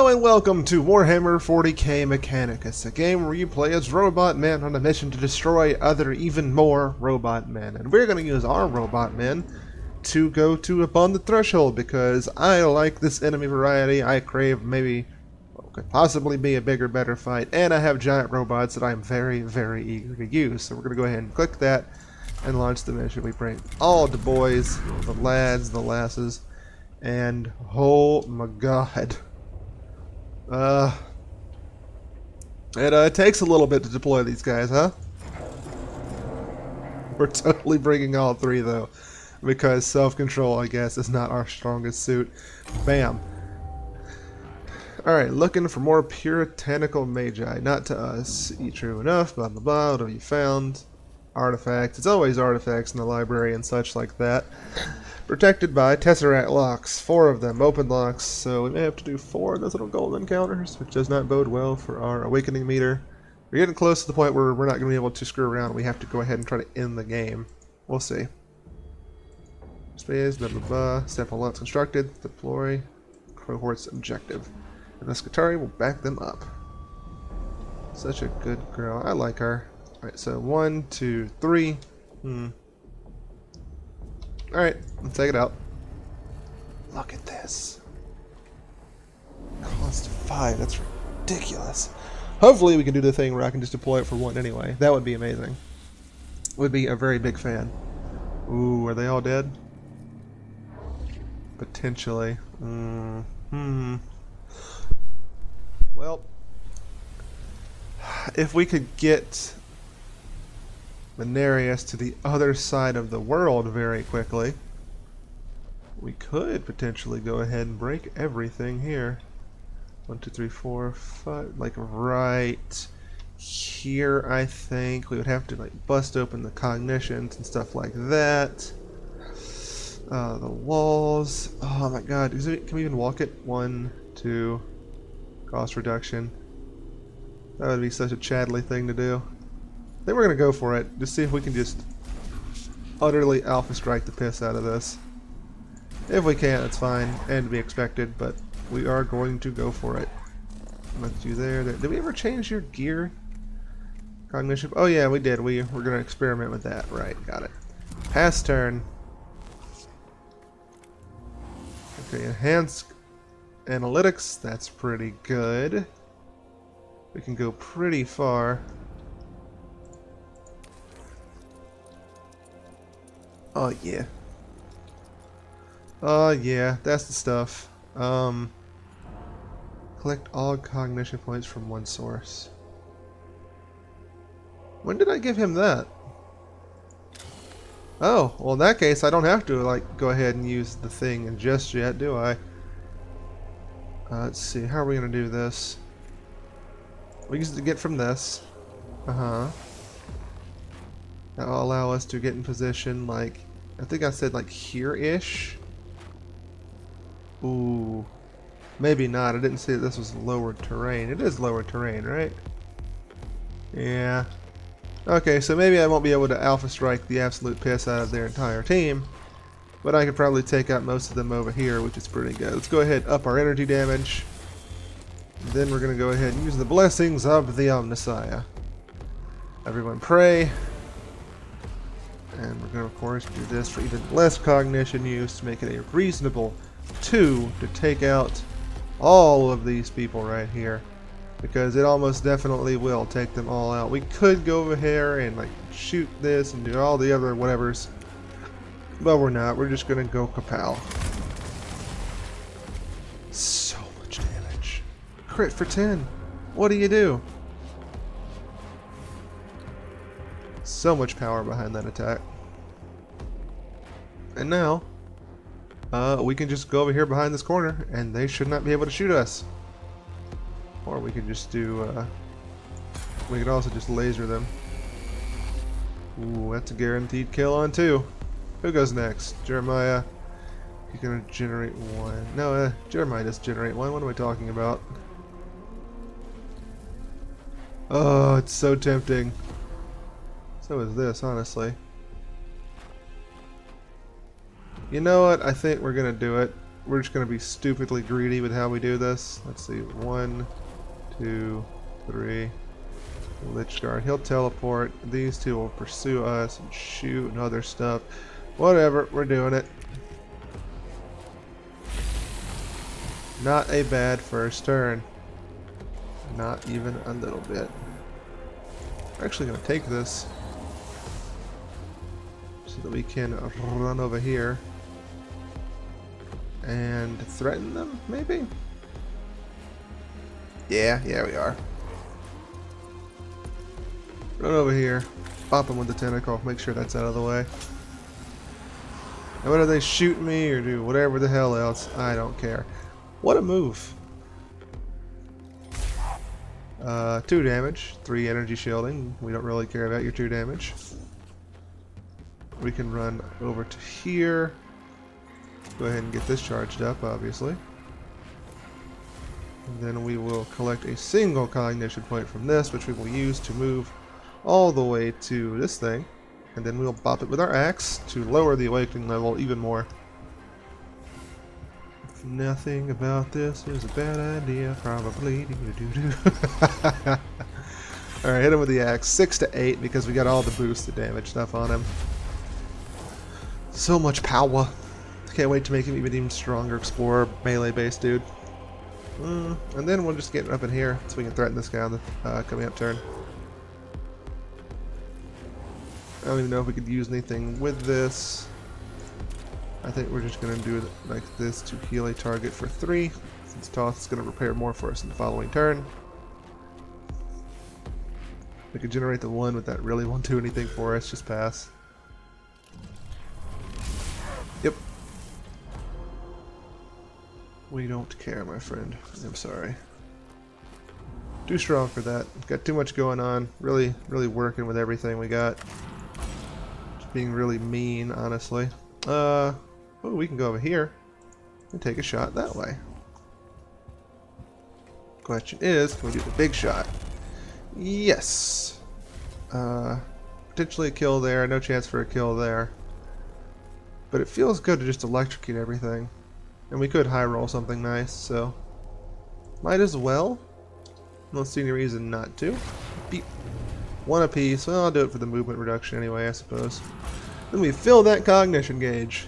and welcome to Warhammer 40k Mechanicus, a game where you play as robot men on a mission to destroy other, even more robot men. And we're going to use our robot men to go to Upon the Threshold, because I like this enemy variety. I crave maybe what could possibly be a bigger, better fight, and I have giant robots that I'm very, very eager to use. So we're going to go ahead and click that and launch the mission. We bring all the boys, the lads, the lasses, and oh my god. It takes a little bit to deploy these guys, huh? We're totally bringing all three, though, because self-control, I guess, is not our strongest suit. Bam. Alright, looking for more puritanical magi. Not to us. Eat true enough, blah blah blah. What have you found? Artifacts. It's always artifacts in the library and such like that. Protected by Tesseract locks. 4 of them, open locks, so we may have to do 4 of those little golden counters, which does not bode well for our awakening meter. We're getting close to the point where we're not going to be able to screw around. We have to go ahead and try to end the game. We'll see. Space, blah blah blah. Sample lots constructed. Deploy. Cohort's objective. And the Scutari will back them up. Such a good girl. I like her. Alright, so 1, 2, 3. Alright, let's take it out. Look at this. Cost 5, that's ridiculous. Hopefully we can do the thing where I can just deploy it for 1 anyway. That would be amazing. Would be a very big fan. Ooh, are they all dead? Potentially. Well, if we could get Menacing to the other side of the world very quickly, we could potentially go ahead and break everything here. 1, 2, 3, 4, 5, like right here. I think we would have to like bust open the cognitions and stuff like that. The walls. Oh my god, can we even walk it? 1, 2, cost reduction. That would be such a Chadley thing to do. I think we're going to go for it. Just see if we can just utterly alpha strike the piss out of this. If we can't, it's fine, and to be expected, but we are going to go for it. Let's do there. Did we ever change your gear? Cognition? Oh yeah, we did. We're going to experiment with that. Right, got it. Pass turn. Okay, enhanced analytics. That's pretty good. We can go pretty far. Oh yeah. Oh yeah, that's the stuff. Collect all cognition points from one source. When did I give him that? Oh, well in that case I don't have to like go ahead and use the thing just yet, do I? Let's see, how are we gonna do this? We used to get from this. That will allow us to get in position, like, I think I said like here-ish. Ooh. Maybe not. I didn't say this was lower terrain. It is lower terrain, right? Yeah. Okay, so maybe I won't be able to alpha strike the absolute piss out of their entire team, but I could probably take out most of them over here, which is pretty good. Let's go ahead and up our energy damage. Then we're going to go ahead and use the blessings of the Omnissiah. Everyone pray. And we're going to, of course, do this for even less cognition use to make it a reasonable 2 to take out all of these people right here. Because it almost definitely will take them all out. We could go over here and like shoot this and do all the other whatevers. But we're not. We're just going to go kapow. So much damage. Crit for 10. What do you do? So much power behind that attack. And now, we can just go over here behind this corner, and they should not be able to shoot us. Or we could just do, we could also just laser them. Ooh, that's a guaranteed kill on 2. Who goes next? Jeremiah. He's gonna generate 1. No, Jeremiah doesn't generate 1. What am I talking about? Oh, it's so tempting. So is this, honestly. You know what? I think we're gonna do it. we're just going to be stupidly greedy with how we do this. Let's see. 1, 2, 3. Lich Guard. He'll teleport. These two will pursue us and shoot and other stuff. Whatever. We're doing it. Not a bad first turn. Not even a little bit. We're actually going to take this so that we can run over here and threaten them, maybe? Yeah, we are. Run over here, pop them with the tentacle, make sure that's out of the way. And whether they shoot me or do whatever the hell else, I don't care. What a move. 2 damage, 3 energy shielding. We don't really care about your 2 damage. We can run over to here. Go ahead and get this charged up, obviously. And then we will collect a single cognition point from this, which we will use to move all the way to this thing. And then we'll bop it with our axe to lower the awakening level even more. If nothing about this is a bad idea, probably. Alright, hit him with the axe. 6 to 8 because we got all the boosted damage stuff on him. So much power. Can't wait to make him even stronger explorer, melee-based dude. And then we'll just get up in here so we can threaten this guy on the coming up turn. I don't even know if we could use anything with this. I think we're just going to do it like this to heal a target for 3, since Toth is going to repair more for us in the following turn. We could generate the 1, but that really won't do anything for us. Just pass. Yep. We don't care, my friend. I'm sorry. Too strong for that. Got too much going on. Really working with everything we got. Just being really mean, honestly. Oh, we can go over here and take a shot that way. Question is, can we do the big shot? Yes. Potentially a kill there. No chance for a kill there. But it feels good to just electrocute everything. And we could high roll something nice, so might as well. Don't see any reason not to. Beep. 1 apiece. Well, I'll do it for the movement reduction anyway, I suppose. Then we fill that cognition gauge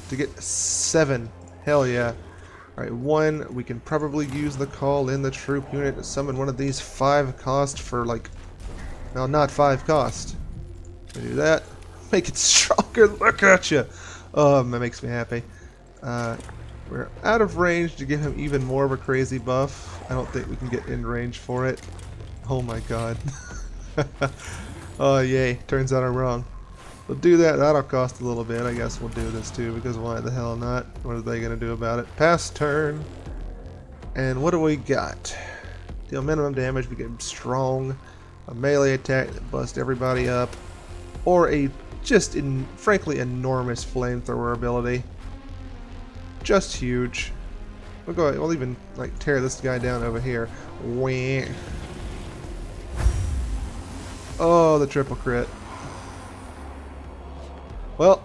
to get 7. Hell yeah. Alright, 1, we can probably use the call in the troop unit to summon one of these 5 cost for like, well, not 5 cost. We do that. Make it stronger. Look at you. That makes me happy. We're out of range to give him even more of a crazy buff. I don't think we can get in range for it. Oh my god. Oh yay. Turns out I'm wrong. We'll do that. That'll cost a little bit. I guess we'll do this too, because why the hell not? What are they going to do about it? Pass turn. And what do we got? Deal minimum damage. We get strong. A melee attack that busts everybody up. Or a just frankly enormous flamethrower ability. Just huge. We'll go. We'll even like tear this guy down over here. Wah. Oh, the triple crit. Well,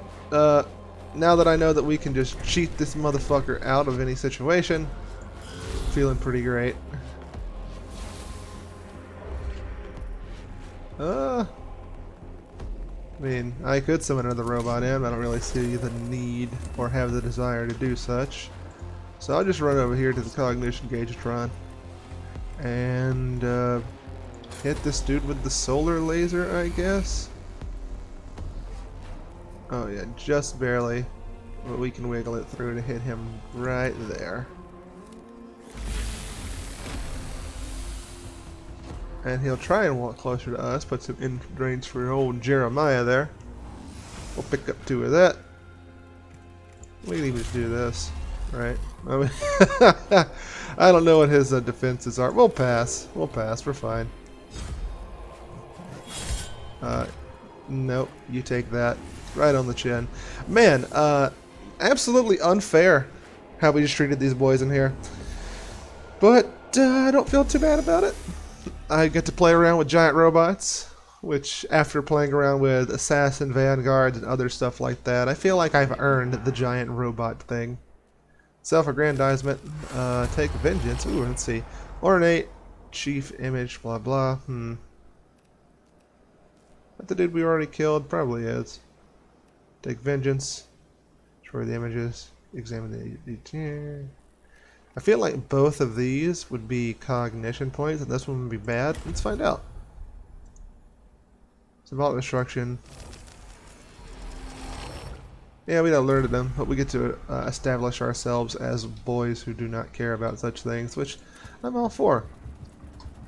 now that I know that we can just cheat this motherfucker out of any situation, feeling pretty great. I mean, I could summon another robot in, but I don't really see the need or have the desire to do such. So I'll just run over here to the Cognition Gaugetron and hit this dude with the solar laser, I guess. Oh yeah, just barely. But we can wiggle it through to hit him right there. And he'll try and walk closer to us, puts him in range for old Jeremiah there. We'll pick up 2 of that. We can even just do this, right? I mean, I don't know what his defenses are. We'll pass. We'll pass. We're fine. Nope. You take that. Right on the chin. Man, absolutely unfair how we just treated these boys in here. But I don't feel too bad about it. I get to play around with giant robots, which after playing around with assassin vanguards and other stuff like that, I feel like I've earned the giant robot thing. Self-aggrandizement. Take vengeance. Ooh, let's see. Ornate. Chief image. Blah blah. That the dude we already killed? Probably is. Take vengeance. Destroy the images. Examine the... I feel like both of these would be cognition points, and this one would be bad. Let's find out. Symbolic destruction. Yeah, we alerted them, but we get to establish ourselves as boys who do not care about such things, which I'm all for.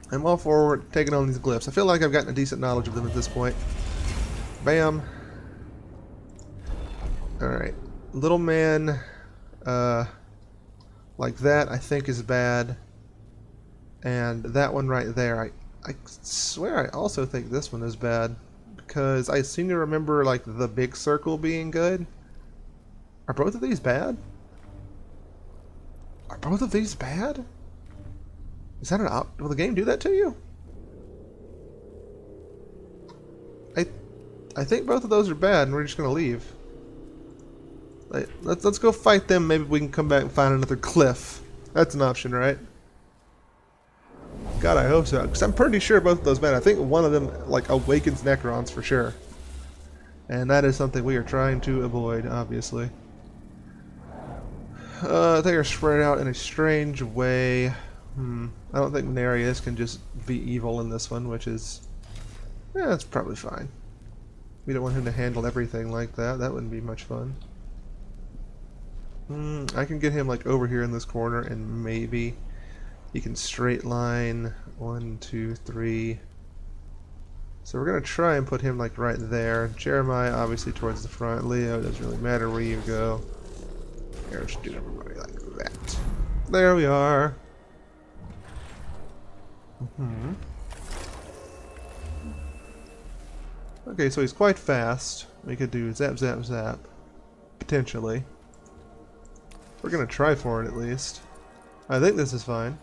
I'm all for taking on these glyphs. I feel like I've gotten a decent knowledge of them at this point. Bam. Alright. Little man, like that, I think is bad. And that one right there, I swear I also think this one is bad. Because I seem to remember, like, the big circle being good. Are both of these bad? Are both of these bad? Is that an will the game do that to you? I think both of those are bad, and we're just gonna leave. Let's go fight them. Maybe we can come back and find another cliff. That's an option, right? God, I hope so. Because I'm pretty sure both of those bad. I think one of them like awakens Necrons for sure, and that is something we are trying to avoid, obviously. They are spread out in a strange way. I don't think Narius can just be evil in this one, which is... yeah, that's probably fine. We don't want him to handle everything like that. That wouldn't be much fun. I can get him like over here in this corner, and maybe he can straight line 1, 2, 3. So we're gonna try and put him like right there. Jeremiah obviously towards the front. Leo, doesn't really matter where you go. Here, let's do everybody like that. There we are. Okay, so he's quite fast. We could do zap, zap, zap. Potentially. We're gonna try for it at least. I think this is fine.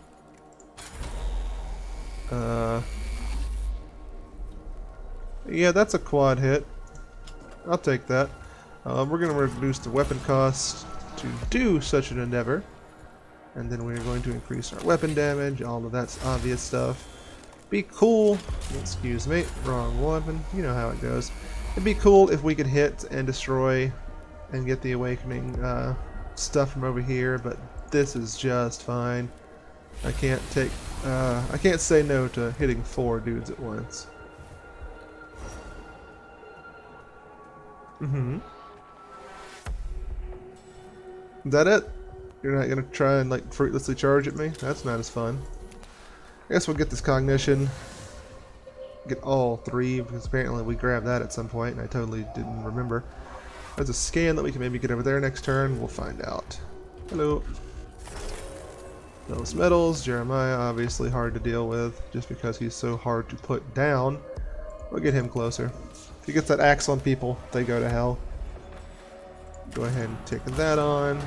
Yeah, that's a quad hit. I'll take that. We're gonna reduce the weapon cost to do such an endeavor. And then we're going to increase our weapon damage, all of that's obvious stuff. Be cool, excuse me, wrong weapon, you know how it goes. It'd be cool if we could hit and destroy and get the awakening stuff from over here, but this is just fine. I can't say no to hitting 4 dudes at once. Is that it? You're not gonna try and like fruitlessly charge at me? That's not as fun. I guess we'll get this cognition. Get all 3, because apparently we grabbed that at some point and I totally didn't remember. There's a scan that we can maybe get over there next turn. We'll find out. Hello. Those medals. Jeremiah, obviously hard to deal with just because he's so hard to put down. We'll get him closer. If he gets that axe on people, they go to hell. Go ahead and tick that on,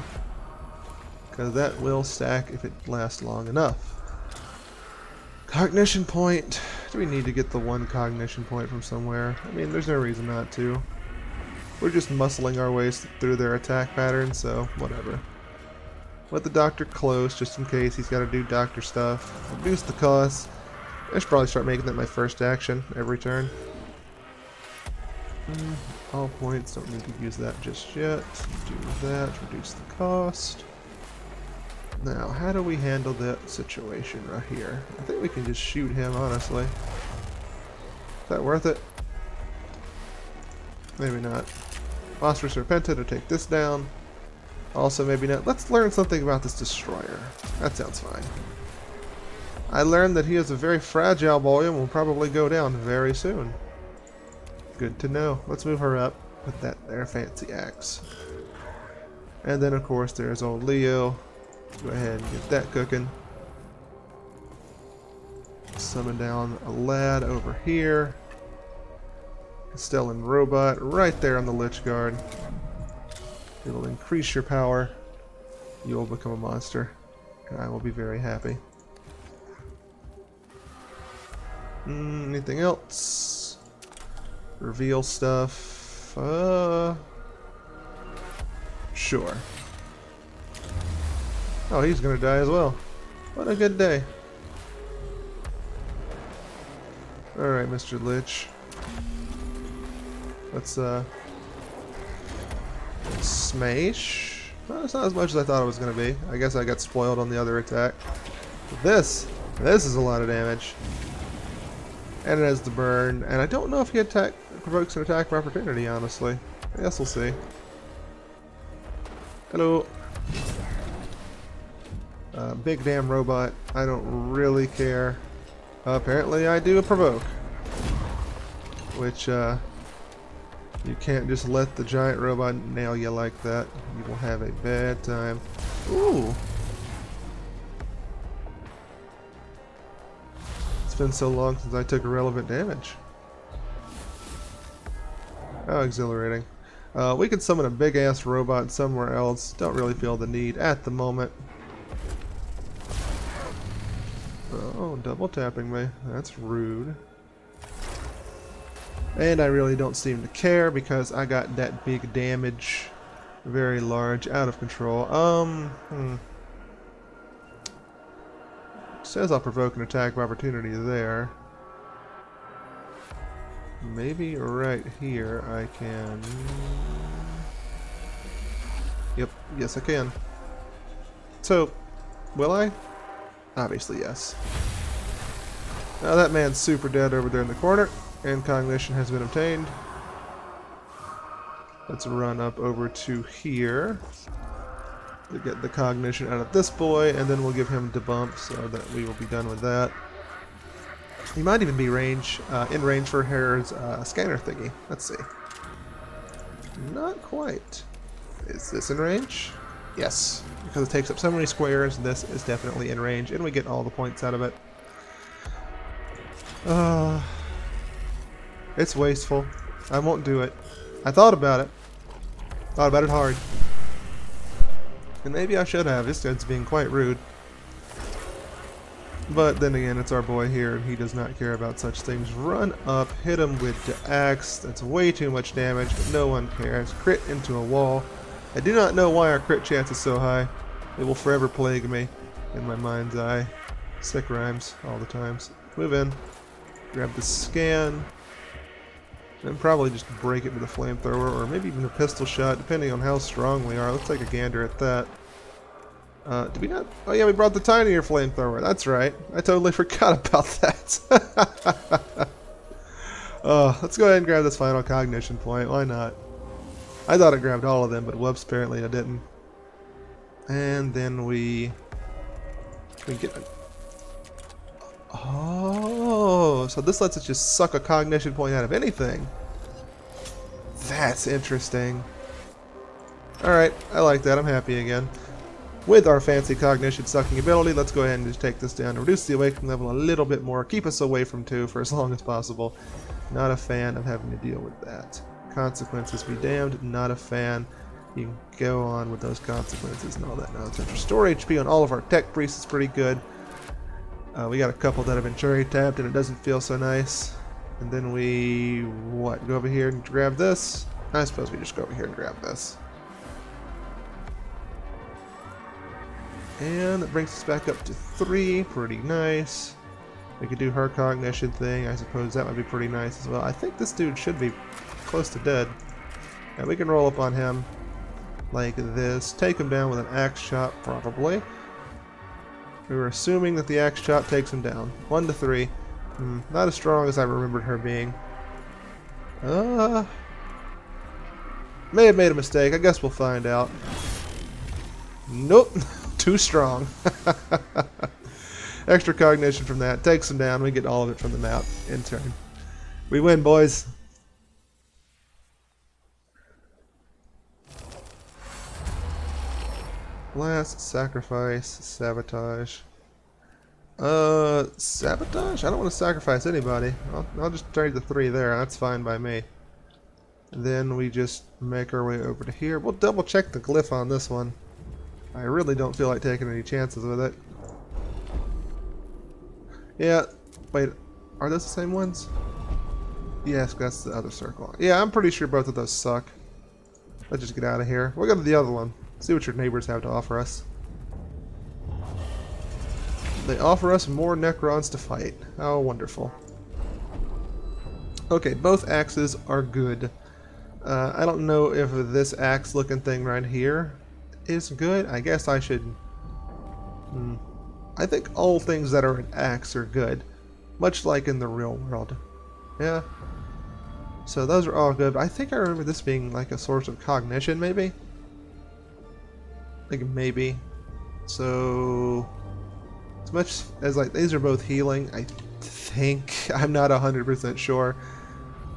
because that will stack if it lasts long enough. Cognition point. Do we need to get the 1 cognition point from somewhere? I mean, there's no reason not to. We're just muscling our ways through their attack pattern, so whatever. Let the doctor close, just in case he's got to do doctor stuff. Reduce the cost. I should probably start making that my first action every turn. All points, don't need to use that just yet. Do that, reduce the cost. Now, how do we handle that situation right here? I think we can just shoot him, honestly. Is that worth it? Maybe not. Phosphorus Repentant to take this down. Also, maybe not. Let's learn something about this destroyer. That sounds fine. I learned that he is a very fragile boy and will probably go down very soon. Good to know. Let's move her up with that there fancy axe. And then, of course, there's old Leo. Go ahead and get that cooking. Summon down a lad over here. Stellan Robot right there on the Lich Guard. It'll increase your power. You will become a monster. And I will be very happy. Anything else? Reveal stuff. Sure. Oh, he's gonna die as well. What a good day. Alright, Mr. Lich. Let's, smash. Well, it's not as much as I thought it was gonna be. I guess I got spoiled on the other attack. But this is a lot of damage. And it has the burn. And I don't know if he provokes an attack of opportunity, honestly. I guess we'll see. Hello. Big damn robot. I don't really care. Apparently I do provoke. Which, you can't just let the giant robot nail you like that. You will have a bad time. Ooh! It's been so long since I took irrelevant damage. How exhilarating. We could summon a big-ass robot somewhere else. Don't really feel the need at the moment. Oh, double tapping me. That's rude. And I really don't seem to care because I got that big damage. Very large, out of control. Says I'll provoke an attack of opportunity there. Maybe right here I can... Yep, yes I can. So, will I? Obviously yes. Now that man's super dead over there in the corner, and cognition has been obtained. Let's run up over to here to get the cognition out of this boy, and then we'll give him debump so that we will be done with that. He might even be in range for Hare's scanner thingy. Let's see. Not quite. Is this in range? Yes. Because it takes up so many squares, this is definitely in range, and we get all the points out of it. It's wasteful. I won't do it. I thought about it. Thought about it hard. And maybe I should have. This dude's being quite rude. But then again, it's our boy here, and he does not care about such things. Run up, hit him with the axe. That's way too much damage, but no one cares. Crit into a wall. I do not know why our crit chance is so high. It will forever plague me in my mind's eye. Sick rhymes all the times. Move in. Grab the scan. And probably just break it with a flamethrower, or maybe even a pistol shot, depending on how strong we are. Let's take a gander at that. Did we not? Oh yeah, we brought the tinier flamethrower. That's right. I totally forgot about that. Let's go ahead and grab this final cognition point. Why not? I thought I grabbed all of them, but whoops, apparently I didn't. And then we get... Oh, so this lets us just suck a cognition point out of anything. That's interesting. Alright, I like that. I'm happy again. With our fancy cognition sucking ability, let's go ahead and just take this down to reduce the awakening level a little bit more. Keep us away from 2 for as long as possible. Not a fan of having to deal with that. Consequences be damned. Not a fan. You can go on with those consequences and all that nonsense. Restore HP on all of our tech priests is pretty good. We got a couple that have been cherry tapped and it doesn't feel so nice. And then we, what, go over here and grab this? I suppose we just go over here and grab this. And that brings us back up to 3, pretty nice. We could do her cognition thing, I suppose that would be pretty nice as well. I think this dude should be close to dead. And we can roll up on him like this. Take him down with an axe shot, probably. We were assuming that the axe shot takes him down. 1 to 3. Not as strong as I remembered her being. May have made a mistake. I guess we'll find out. Nope. Too strong. Extra cognition from that. Takes him down. We get all of it from the map in turn. We win, boys. Last sacrifice, sabotage. Sabotage? I don't want to sacrifice anybody. I'll just trade the 3 there. That's fine by me. Then we just make our way over to here. We'll double check the glyph on this one. I really don't feel like taking any chances with it. Yeah, wait, are those the same ones? Yes, that's the other circle. Yeah, I'm pretty sure both of those suck. Let's just get out of here. We'll go to the other one. See what your neighbors have to offer us. They offer us more Necrons to fight. How wonderful. Okay, both axes are good. I don't know if this axe looking thing right here is good. I guess I should... I think all things that are an axe are good. Much like in the real world. Yeah. So those are all good. But I think I remember this being like a source of cognition, maybe? Like, maybe. So... as much as, like, these are both healing, I think... I'm not 100% sure.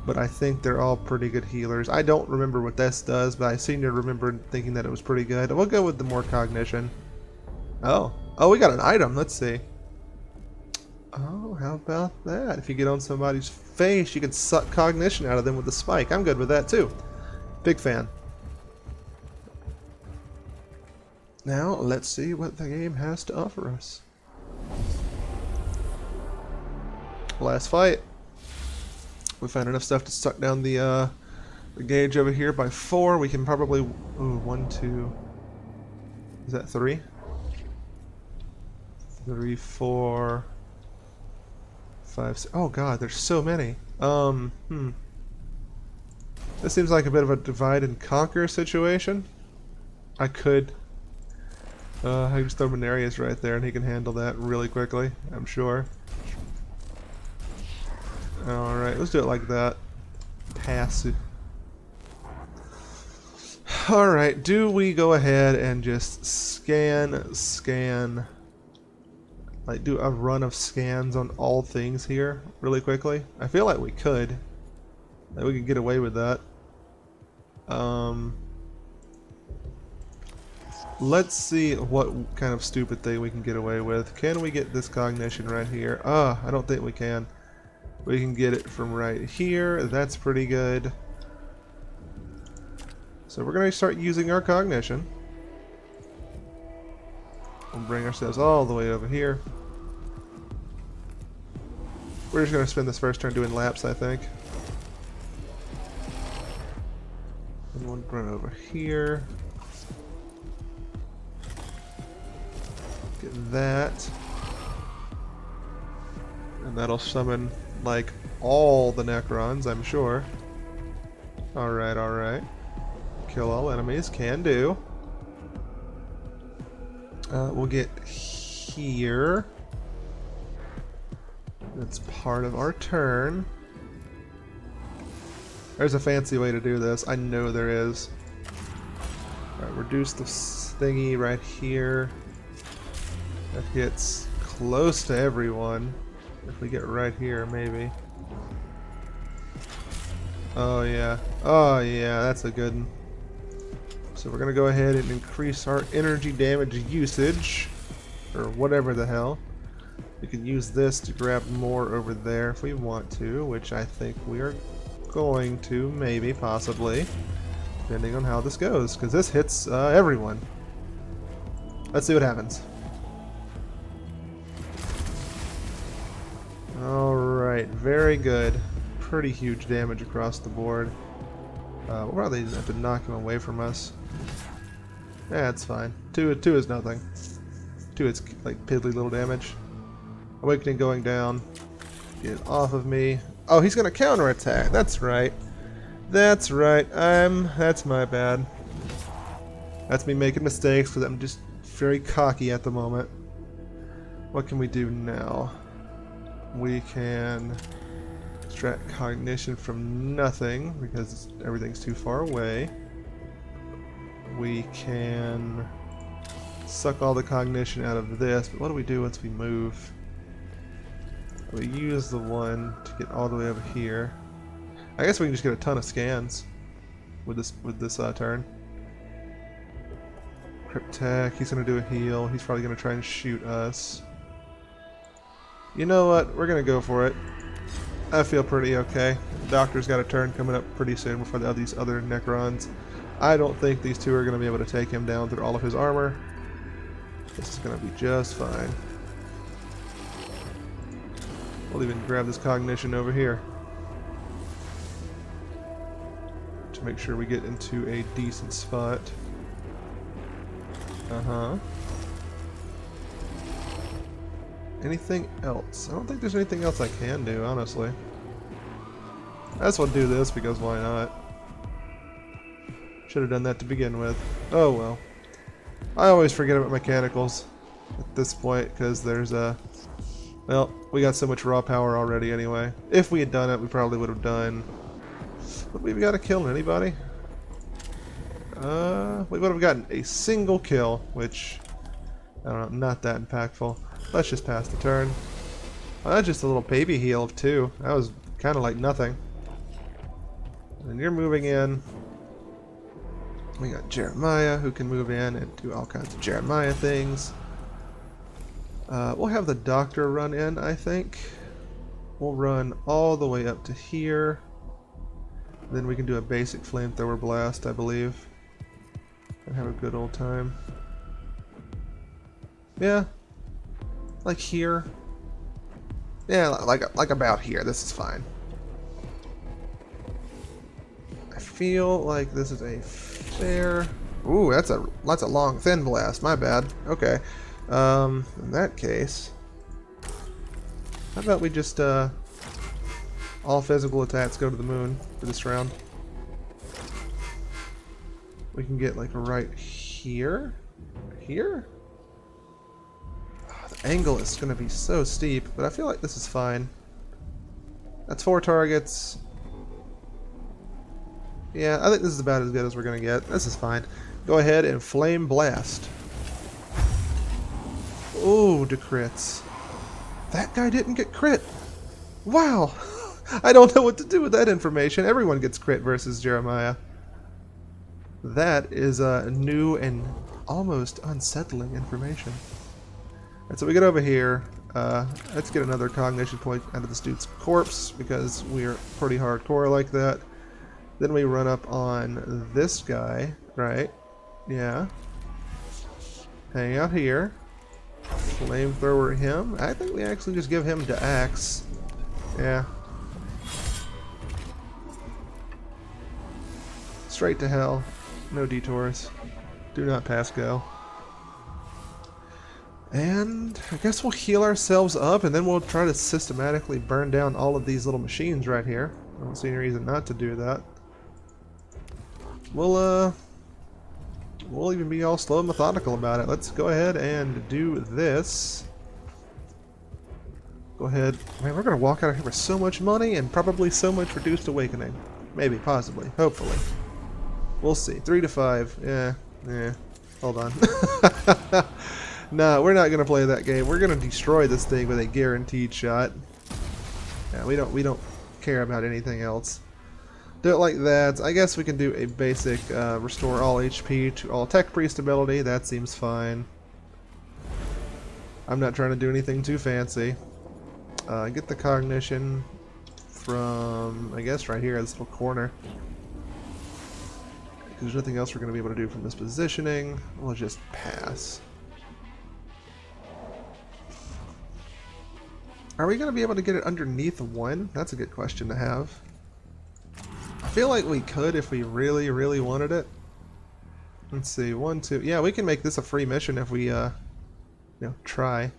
But I think they're all pretty good healers. I don't remember what this does, but I seem to remember thinking that it was pretty good. We'll go with the more cognition. Oh. Oh, we got an item. Let's see. Oh, how about that? If you get on somebody's face, you can suck cognition out of them with the spike. I'm good with that, too. Big fan. Now, let's see what the game has to offer us. Last fight. We found enough stuff to suck down the gauge over here by 4. We can probably... Ooh, 1, 2... Is that 3? 3, 4... 5, 6... Oh god, there's so many. This seems like a bit of a divide and conquer situation. I could... I just throw Menarius right there and he can handle that really quickly, I'm sure. Alright, let's do it like that. Pass it. Alright, do we go ahead and just scan, like do a run of scans on all things here really quickly? I feel like we could. Like we could get away with that. Let's see what kind of stupid thing we can get away with. Can we get this cognition right here? I don't think we can. We can get it from right here. That's pretty good. So we're going to start using our cognition. We'll bring ourselves all the way over here. We're just going to spend this first turn doing laps, I think. And we'll run over here. Get that. And that'll summon, like, all the Necrons, I'm sure. Alright, alright. Kill all enemies, can do. We'll get here. That's part of our turn. There's a fancy way to do this. I know there is. Alright, reduce the thingy right here. That gets close to everyone. If we get right here, maybe. Oh yeah. Oh yeah, that's a good one. So we're gonna go ahead and increase our energy damage usage. Or whatever the hell. We can use this to grab more over there if we want to, which I think we are going to, maybe, possibly. Depending on how this goes, because this hits everyone. Let's see what happens. Alright, very good. Pretty huge damage across the board. We'll probably have to knock him away from us. Yeah, it's fine. Two is nothing. 2 is like piddly little damage. Awakening going down. Get off of me. Oh, he's gonna counterattack. That's right. That's right. That's my bad. That's me making mistakes because I'm just very cocky at the moment. What can we do now? We can extract cognition from nothing because everything's too far away. We can suck all the cognition out of this, but what do we do once we move? We use the one to get all the way over here. I guess we can just get a ton of scans with this turn. Cryptech, he's gonna do a heal. He's probably gonna try and shoot us. You know what? We're gonna go for it. I feel pretty okay. The Doctor's got a turn coming up pretty soon before these other Necrons. I don't think these two are gonna be able to take him down through all of his armor. This is gonna be just fine. We'll even grab this cognition over here to make sure we get into a decent spot. Anything else? I don't think there's anything else I can do, honestly. I just want to do this because why not? Should have done that to begin with. Oh well. I always forget about mechanicals at this point because there's a... Well, we got so much raw power already anyway. If we had done it, we probably would have done... But we've got to kill anybody. We would have gotten a single kill, which... I don't know, not that impactful. Let's just pass the turn. Oh, that's just a little baby heal of 2. That was kind of like nothing. And you're moving in. We got Jeremiah who can move in and do all kinds of Jeremiah things. We'll have the doctor run in, I think. We'll run all the way up to here. Then we can do a basic flamethrower blast, I believe. And have a good old time. Yeah. Like here. Yeah, like about here. This is fine. I feel like this is a fair... Ooh, that's a long, thin blast. My bad. Okay. In that case... How about we just, all physical attacks go to the moon for this round. We can get, like, right here? Here? Oh, the angle is going to be so steep, but I feel like this is fine. That's 4 targets. Yeah, I think this is about as good as we're going to get. This is fine. Go ahead and Flame Blast. Ooh, the crits. That guy didn't get crit. Wow. I don't know what to do with that information. Everyone gets crit versus Jeremiah. That is new and almost unsettling information. Alright, so we get over here. Let's get another cognition point out of this dude's corpse because we're pretty hardcore like that. Then we run up on this guy, right? Yeah. Hang out here. Flamethrower him. I think we actually just give him to axe. Yeah. Straight to hell. No detours. Do not pass go. And I guess we'll heal ourselves up and then we'll try to systematically burn down all of these little machines right here. I don't see any reason not to do that. We'll even be all slow and methodical about it. Let's go ahead and do this. Go ahead. Man, we're going to walk out of here with so much money and probably so much reduced awakening. Maybe, possibly, hopefully. We'll see. 3 to 5. Yeah. Hold on. No, we're not going to play that game. We're going to destroy this thing with a guaranteed shot. Yeah, we don't care about anything else. Do it like that. I guess we can do a basic restore all HP to all tech priest ability. That seems fine. I'm not trying to do anything too fancy. Get the cognition from, I guess, right here, this little corner. Because there's nothing else we're going to be able to do from this positioning. We'll just pass. Are we going to be able to get it underneath 1? That's a good question to have. I feel like we could if we really, really wanted it. Let's see, 1, 2. Yeah, we can make this a free mission if we, try.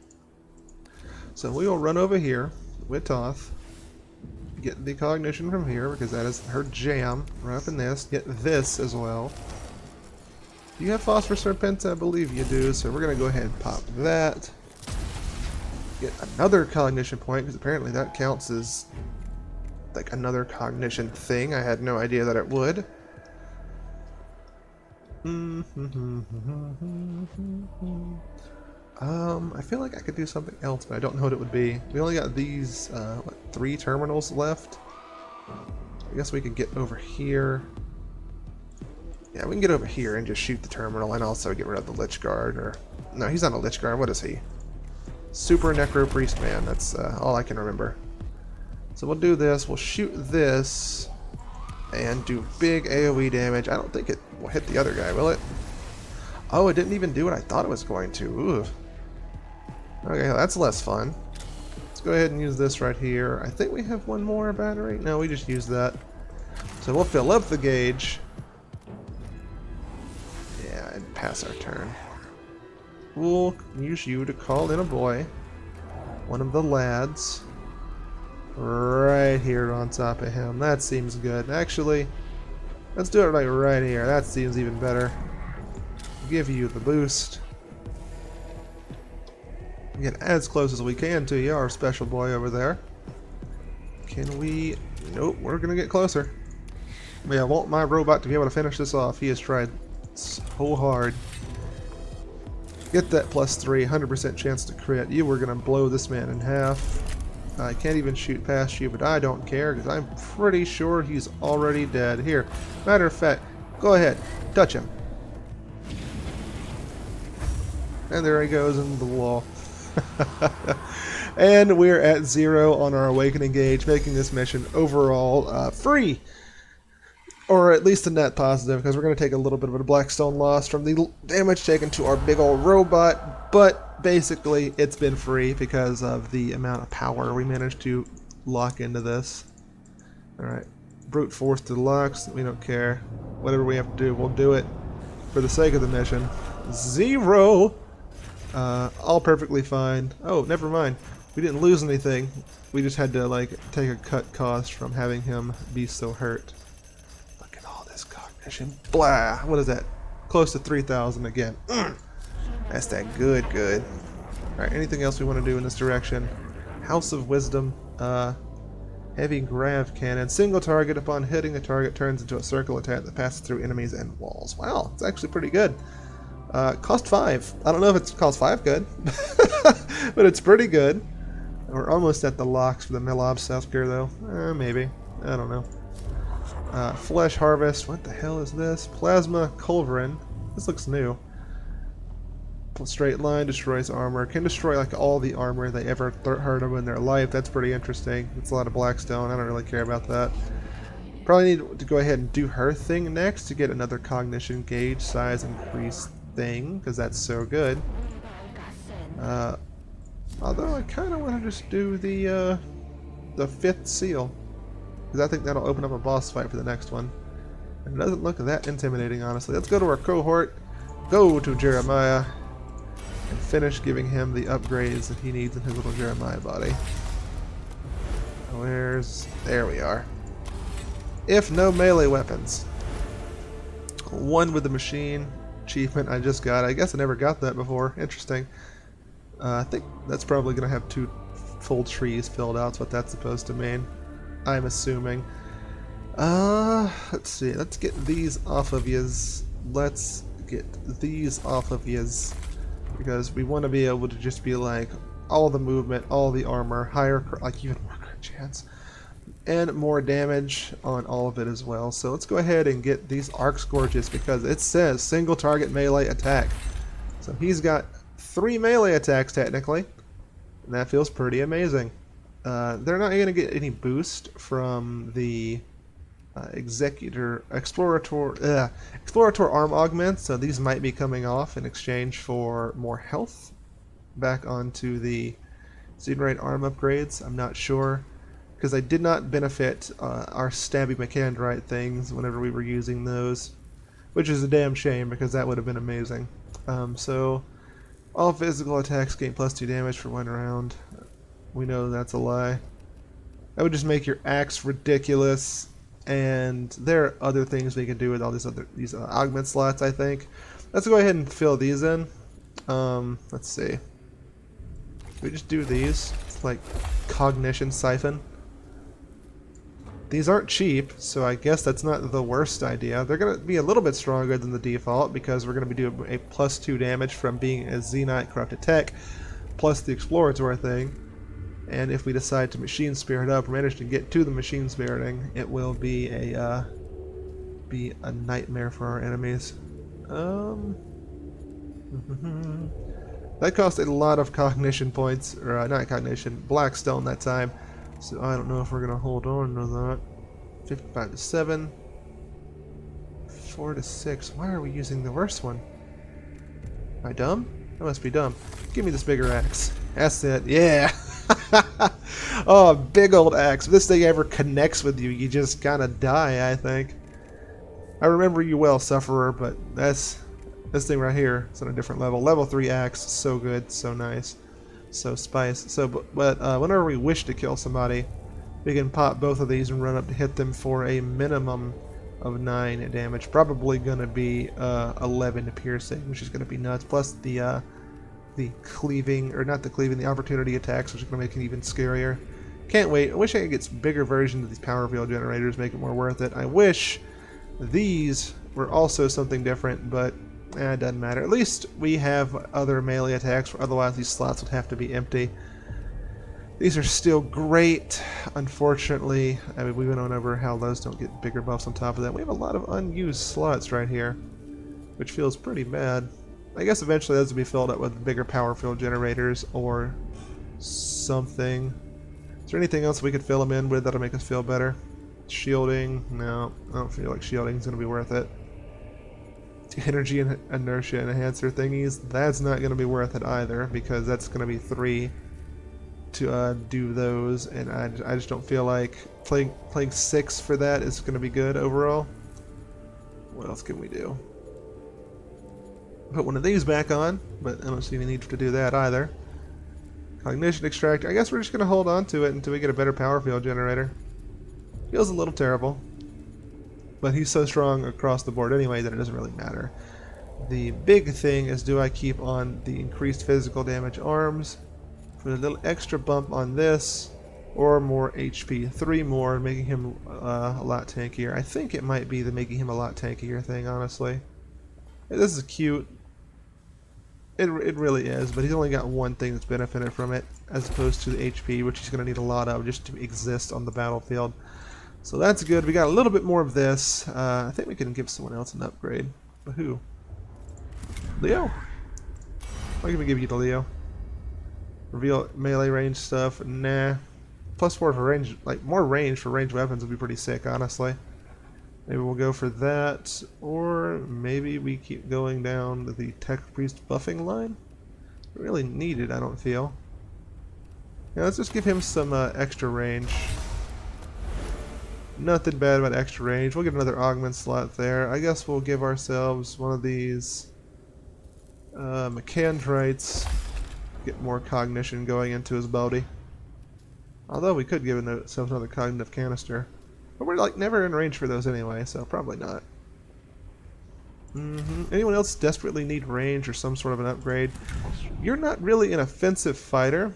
So we will run over here with Toth, get the cognition from here because that is her jam. Run up in this, get this as well. Do you have Phosphor Serpent? I believe you do. So we're gonna go ahead and pop that. Get another cognition point because apparently that counts as like another cognition thing. I had no idea that it would. I feel like I could do something else, but I don't know what it would be. We only got these, 3 terminals left. I guess we could get over here. Yeah, we can get over here and just shoot the terminal and also get rid of the Lich Guard, or... No, he's not a Lich Guard. What is he? Super Necro Priest Man. That's all I can remember. So we'll do this. We'll shoot this and do big AoE damage. I don't think it will hit the other guy, will it? Oh, it didn't even do what I thought it was going to. Ooh. Okay, that's less fun. Let's go ahead and use this right here. I think we have one more battery. No, we just used that. So we'll fill up the gauge. Yeah, and pass our turn. We'll use you to call in a boy. one of the lads right here on top of him. That seems good. Actually, let's do it like right here. That seems even better. Give you the boost. Get as close as we can to you, our special boy over there. Can we... Nope, we're gonna get closer. Yeah, I want my robot to be able to finish this off. He has tried so hard. Get that +3, 100% chance to crit. You were gonna blow this man in half. I can't even shoot past you, but I don't care because I'm pretty sure he's already dead. Here, matter of fact, go ahead, touch him. And there he goes into the wall. And we're at 0 on our awakening gauge, making this mission overall free. Or at least a net positive, because we're going to take a little bit of a Blackstone loss from the damage taken to our big old robot. But basically, it's been free because of the amount of power we managed to lock into this. Alright, brute force to the locks, we don't care. Whatever we have to do, we'll do it for the sake of the mission. 0! All perfectly fine. Oh, never mind. We didn't lose anything. We just had to, like, take a cut cost from having him be so hurt. Look at all this cognition. Blah! What is that? Close to 3,000 again. That's that good. Alright, anything else we want to do in this direction? House of Wisdom. Heavy grav cannon. Single target upon hitting a target turns into a circle attack that passes through enemies and walls. Wow, it's actually pretty good. Cost 5. I don't know if it's cost 5 good, but it's pretty good. We're almost at the locks for the Milob self-care though. Maybe. I don't know. Flesh harvest. What the hell is this? Plasma culverin. This looks new. Straight line destroys armor. Can destroy like all the armor they ever heard of in their life. That's pretty interesting. It's a lot of Blackstone. I don't really care about that. Probably need to go ahead and do her thing next to get another cognition gauge size increase thing, because that's so good. Although I kind of want to just do the 5th seal, because I think that'll open up a boss fight for the next one. And it doesn't look that intimidating, honestly. Let's go to our cohort, go to Jeremiah, and finish giving him the upgrades that he needs in his little Jeremiah body. There we are. If no melee weapons. 1 with the machine. Achievement I just got. I guess I never got that before. Interesting. I think that's probably going to have 2 full trees filled out. That's what that's supposed to mean. I'm assuming. Let's see. Let's get these off of yous. Let's get these off of yous. Because we want to be able to just be like all the movement, all the armor, higher, like even more crit chance. And more damage on all of it as well. So let's go ahead and get these Arc Scourges because it says single target melee attack. So he's got 3 melee attacks technically, and that feels pretty amazing. They're not going to get any boost from the Explorator arm augments, so these might be coming off in exchange for more health back onto the Xenorite arm upgrades. I'm not sure. Because I did not benefit our stabby Mechanic things whenever we were using those, which is a damn shame because that would have been amazing. So all physical attacks gain +2 damage for 1 round. We know that's a lie. That would just make your axe ridiculous, and there are other things we can do with all these augment slots. I think. Let's go ahead and fill these in. Let's see. Can we just do these? It's like cognition siphon. These aren't cheap, so I guess that's not the worst idea. They're going to be a little bit stronger than the default because we're going to be doing a +2 damage from being a Xenite Corrupted Tech, plus the Explorator thing. And if we decide to Machine Spirit up or manage to get to the Machine Spiriting, it will be a nightmare for our enemies. That cost a lot of cognition points, or not cognition, Blackstone that time. So I don't know if we're going to hold on to that. 55 to 7. 4 to 6. Why are we using the worst one? Am I dumb? I must be dumb. Give me this bigger axe. That's it. Yeah! Oh, big old axe. If this thing ever connects with you, you just kind of die, I think. I remember you well, Sufferer, but this thing right here is on a different level. Level 3 axe. So good. So nice. So spice. So, but whenever we wish to kill somebody, we can pop both of these and run up to hit them for a minimum of 9 damage. Probably going to be 11 piercing, which is going to be nuts. Plus the cleaving, or not the cleaving, the opportunity attacks, which is going to make it even scarier. Can't wait. I wish I could get bigger versions of these power field generators, make it more worth it. I wish these were also something different, but it doesn't matter. At least we have other melee attacks, otherwise these slots would have to be empty. These are still great. Unfortunately, I mean, we went on over how those don't get bigger buffs on top of that. We have a lot of unused slots right here, which feels pretty bad. I guess eventually those will be filled up with bigger power field generators or something. Is there anything else we could fill them in with that'll make us feel better? Shielding? No, I don't feel like shielding is going to be worth it. Energy and inertia enhancer thingies, that's not going to be worth it either, because that's going to be 3 to do those, and I just don't feel like playing 6 for that is going to be good overall. What else can we do? Put one of these back on, but I don't see any need to do that either. Cognition extractor. I guess we're just going to hold on to it until we get a better power field generator. Feels a little terrible, but he's so strong across the board anyway that it doesn't really matter. The big thing is, do I keep on the increased physical damage arms for a little extra bump on this, or more HP? 3 more, making him a lot tankier. I think it might be the making him a lot tankier thing, honestly. This is cute. It really is, but he's only got one thing that's benefited from it, as opposed to the HP, which he's going to need a lot of just to exist on the battlefield. So that's good. We got a little bit more of this. I think we can give someone else an upgrade. But who? Leo? I'm going to give you to Leo. Reveal melee range stuff. Nah. +4 for range, like more range for ranged weapons would be pretty sick, honestly. Maybe we'll go for that, or maybe we keep going down the Tech Priest buffing line. Really needed, I don't feel. Yeah, let's just give him some extra range. Nothing bad about extra range. We'll get another augment slot there. I guess we'll give ourselves one of these Mechanitrites. Get more cognition going into his body. Although we could give ourselves another cognitive canister. But we're like never in range for those anyway, so probably not. Anyone else desperately need range or some sort of an upgrade? You're not really an offensive fighter.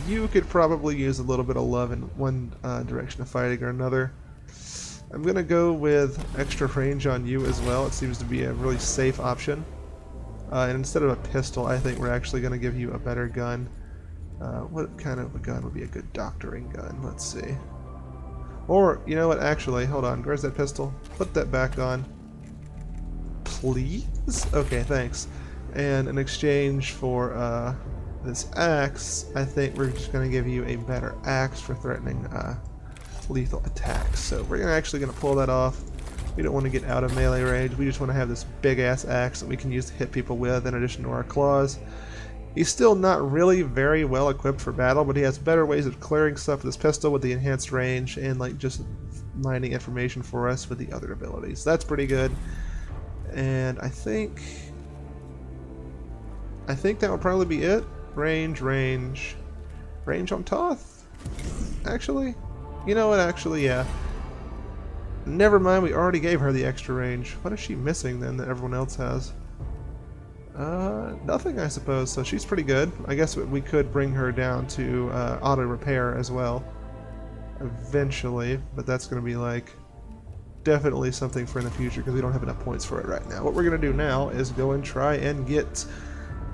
You could probably use a little bit of love in one direction of fighting or another. I'm going to go with extra range on you as well. It seems to be a really safe option. And instead of a pistol, I think we're actually going to give you a better gun. What kind of a gun would be a good doctoring gun? Let's see. Or, you know what, actually, hold on. Where's that pistol? Put that back on. Please? Okay, thanks. And in exchange for this axe, I think we're just going to give you a better axe for threatening lethal attacks. So we're actually going to pull that off. We don't want to get out of melee range. We just want to have this big-ass axe that we can use to hit people with in addition to our claws. He's still not really very well equipped for battle, but he has better ways of clearing stuff with his pistol with the enhanced range and like just mining information for us with the other abilities. That's pretty good. And I think that would probably be it. Range on Toth? Actually? You know what, actually, yeah. Never mind, we already gave her the extra range. What is she missing then that everyone else has? Nothing, I suppose, so she's pretty good. I guess we could bring her down to auto repair as well eventually, but that's going to be like definitely something for in the future because we don't have enough points for it right now. What we're going to do now is go and try and get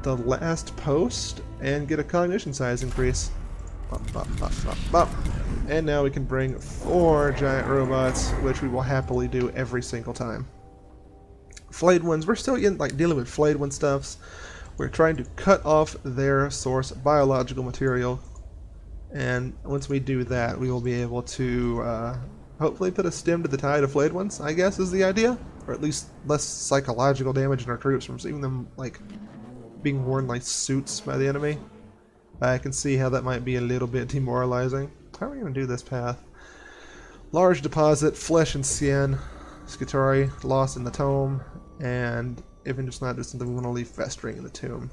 the last post and get a cognition size increase. Bop, bop, bop, bop, bop. And now we can bring 4 giant robots, which we will happily do every single time. Flayed ones, we're still dealing with flayed one stuffs. We're trying to cut off their source biological material, and once we do that, we will be able to hopefully put a stem to the tide of flayed ones, I guess is the idea, or at least less psychological damage in our troops from seeing them like being worn like suits by the enemy. I can see how that might be a little bit demoralizing. How are we going to do this path? Large deposit, flesh and skin, Skitari, lost in the tome, and even just not just something we want to leave festering in the tomb.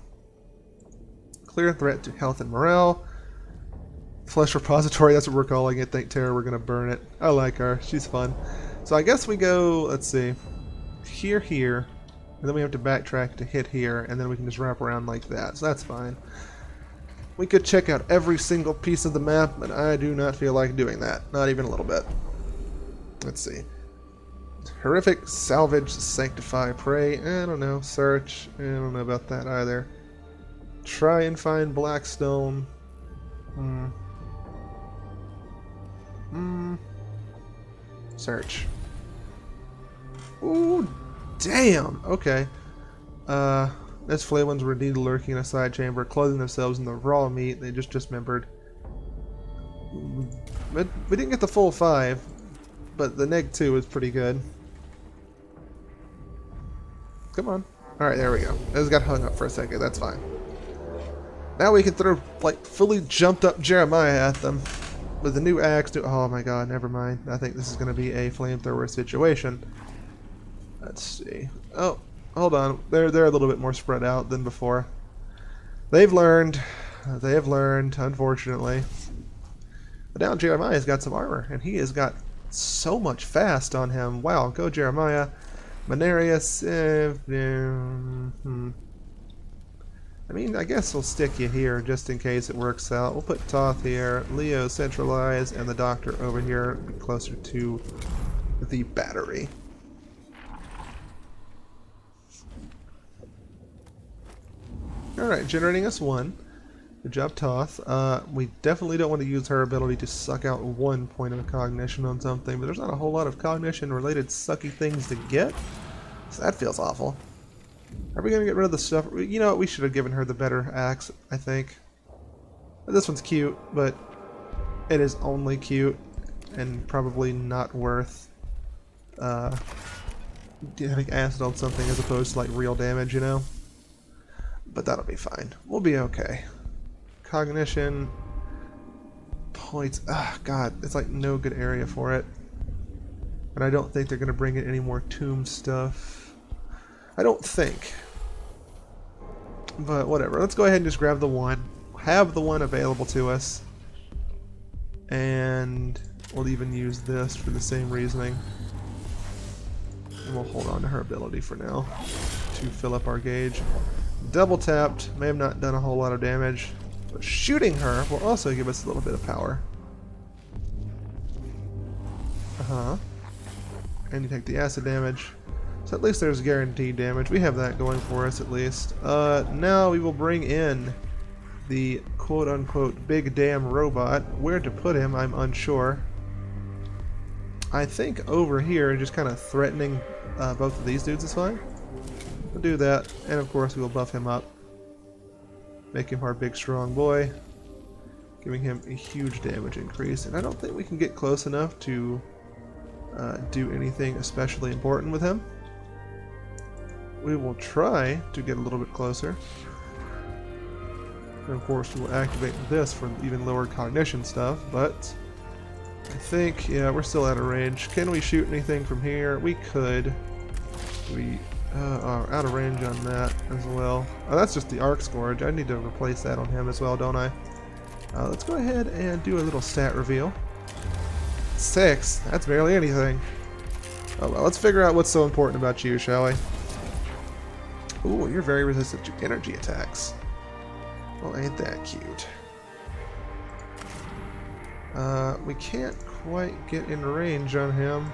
Clear threat to health and morale. Flesh repository, that's what we're calling it. Think terror, we're going to burn it. I like her. She's fun. So I guess we go, let's see, here, and then we have to backtrack to hit here, and then we can just wrap around like that. So that's fine. We could check out every single piece of the map, but I do not feel like doing that. Not even a little bit. Let's see. Horrific, salvage, sanctify, pray. I don't know. Search. I don't know about that either. Try and find Blackstone. Search. Ooh, damn. Okay. This flay ones were indeed lurking in a side chamber, clothing themselves in the raw meat they just dismembered. But we didn't get the full 5, but the -2 is pretty good. Come on. Alright, there we go. I just got hung up for a second. That's fine. Now we can throw, like, fully jumped up Jeremiah at them. With the new axe. Oh my god, never mind. I think this is going to be a flamethrower situation. Let's see. Oh, hold on. They're a little bit more spread out than before. They've learned. They have learned, unfortunately. But now Jeremiah's got some armor, and he has got so much fast on him. Wow, go Jeremiah. Menacing. I mean, I guess we'll stick you here just in case it works out. We'll put Toth here, Leo centralized, and the Doctor over here closer to the battery. Alright, generating us 1. Good job, Toth. We definitely don't want to use her ability to suck out 1 point of cognition on something, but there's not a whole lot of cognition-related sucky things to get, so that feels awful. Are we going to get rid of the stuff? You know what? We should have given her the better axe, I think. This one's cute, but it is only cute and probably not worth having acid on something as opposed to like real damage, you know? But that'll be fine. We'll be okay. Cognition points. Ah, God, it's like no good area for it. And I don't think they're going to bring in any more tomb stuff. I don't think. But whatever. Let's go ahead and just grab the 1. Have the 1 available to us. And we'll even use this for the same reasoning. And we'll hold on to her ability for now to fill up our gauge. Double tapped. May have not done a whole lot of damage. But shooting her will also give us a little bit of power. And you take the acid damage. So at least there's guaranteed damage. We have that going for us at least. Now we will bring in the quote-unquote big damn robot. Where to put him, I'm unsure. I think over here, just kind of threatening both of these dudes is fine. We'll do that, and of course we will buff him up. Make him our big strong boy. Giving him a huge damage increase. And I don't think we can get close enough to do anything especially important with him. We will try to get a little bit closer. And of course we will activate this for even lower cognition stuff, but I think, yeah, we're still out of range. Can we shoot anything from here? We could. We are out of range on that as well. Oh, that's just the arc scourge. I need to replace that on him as well, don't I? Let's go ahead and do a little stat reveal. 6. That's barely anything. Oh well, let's figure out what's so important about you, shall we? Ooh, you're very resistant to energy attacks. Well, ain't that cute. We can't quite get in range on him.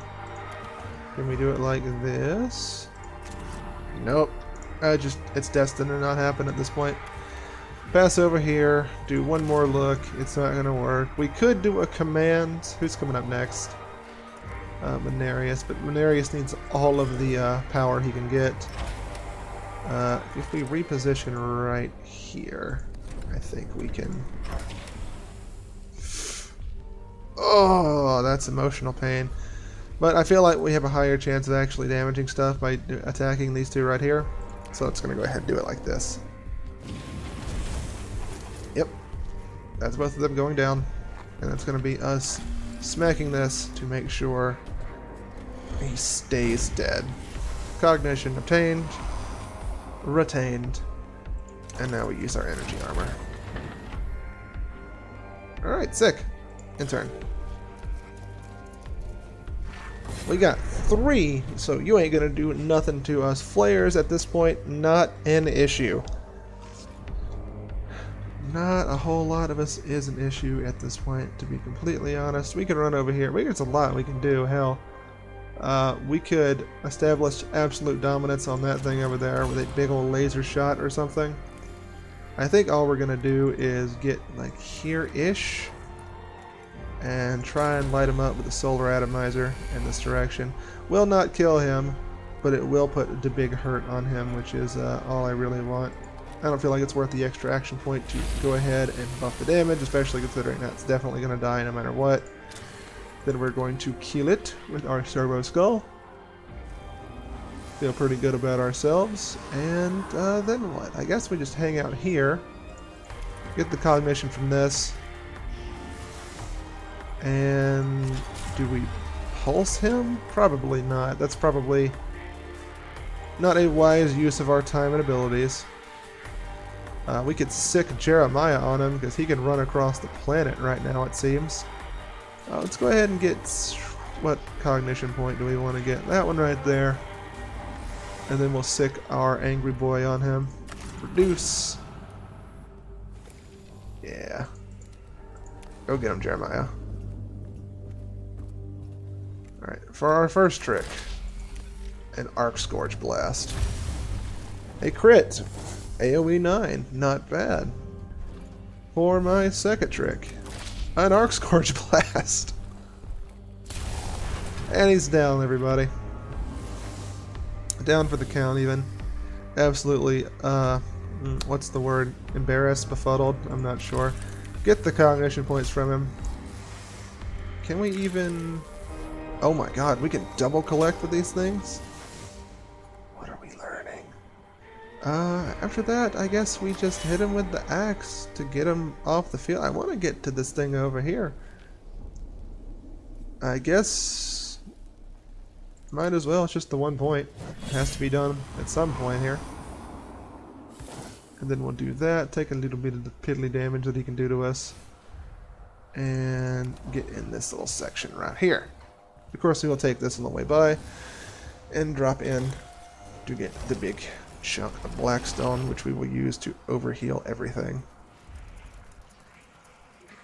Can we do it like this? Nope. It's destined to not happen at this point. Pass over here, do one more look. It's not gonna work. We could do a command. Who's coming up next? Menacing, but Menacing needs all of the power he can get. If we reposition right here, I think we can... Oh, that's emotional pain. But I feel like we have a higher chance of actually damaging stuff by attacking these two right here. So it's going to go ahead and do it like this. Yep. That's both of them going down. And that's going to be us smacking this to make sure he stays dead. Cognition obtained. Retained. And now we use our energy armor. Alright, sick. Intern. We got 3, so you ain't gonna do nothing to us. Flares at this point, not an issue. Not a whole lot of us is an issue at this point, to be completely honest. We can run over here. There's a lot we can do. Hell, we could establish absolute dominance on that thing over there with a big old laser shot or something. I think all we're gonna do is get like here-ish and try and light him up with a solar atomizer in this direction. Will not kill him, but it will put the big hurt on him, which is all I really want. I don't feel like it's worth the extra action point to go ahead and buff the damage, especially considering that's definitely going to die no matter what. Then we're going to kill it with our Servo Skull. Feel pretty good about ourselves. And then what? I guess we just hang out here. Get the cognition from this. And do we pulse him? Probably not. That's probably not a wise use of our time and abilities. We could sick Jeremiah on him because he can run across the planet right now, it seems. Let's go ahead and get... What cognition point do we want to get? That one right there. And then we'll sick our angry boy on him. Reduce. Yeah. Go get him, Jeremiah. Alright, for our first trick. An Arc Scorch Blast. A crit. AoE 9, not bad. For my second trick, an Arc Scorch Blast. And he's down, everybody. Down for the count, even. Absolutely, what's the word? Embarrassed, befuddled? I'm not sure. Get the cognition points from him. Can we even... Oh my god, we can double collect with these things? What are we learning? After that, I guess we just hit him with the axe to get him off the field. I want to get to this thing over here. I guess... Might as well, it's just the 1 point. It has to be done at some point here. And then we'll do that, take a little bit of the piddly damage that he can do to us. And get in this little section right here. Of course, we will take this on the way by. And drop in to get the big chunk of blackstone, which we will use to overheal everything.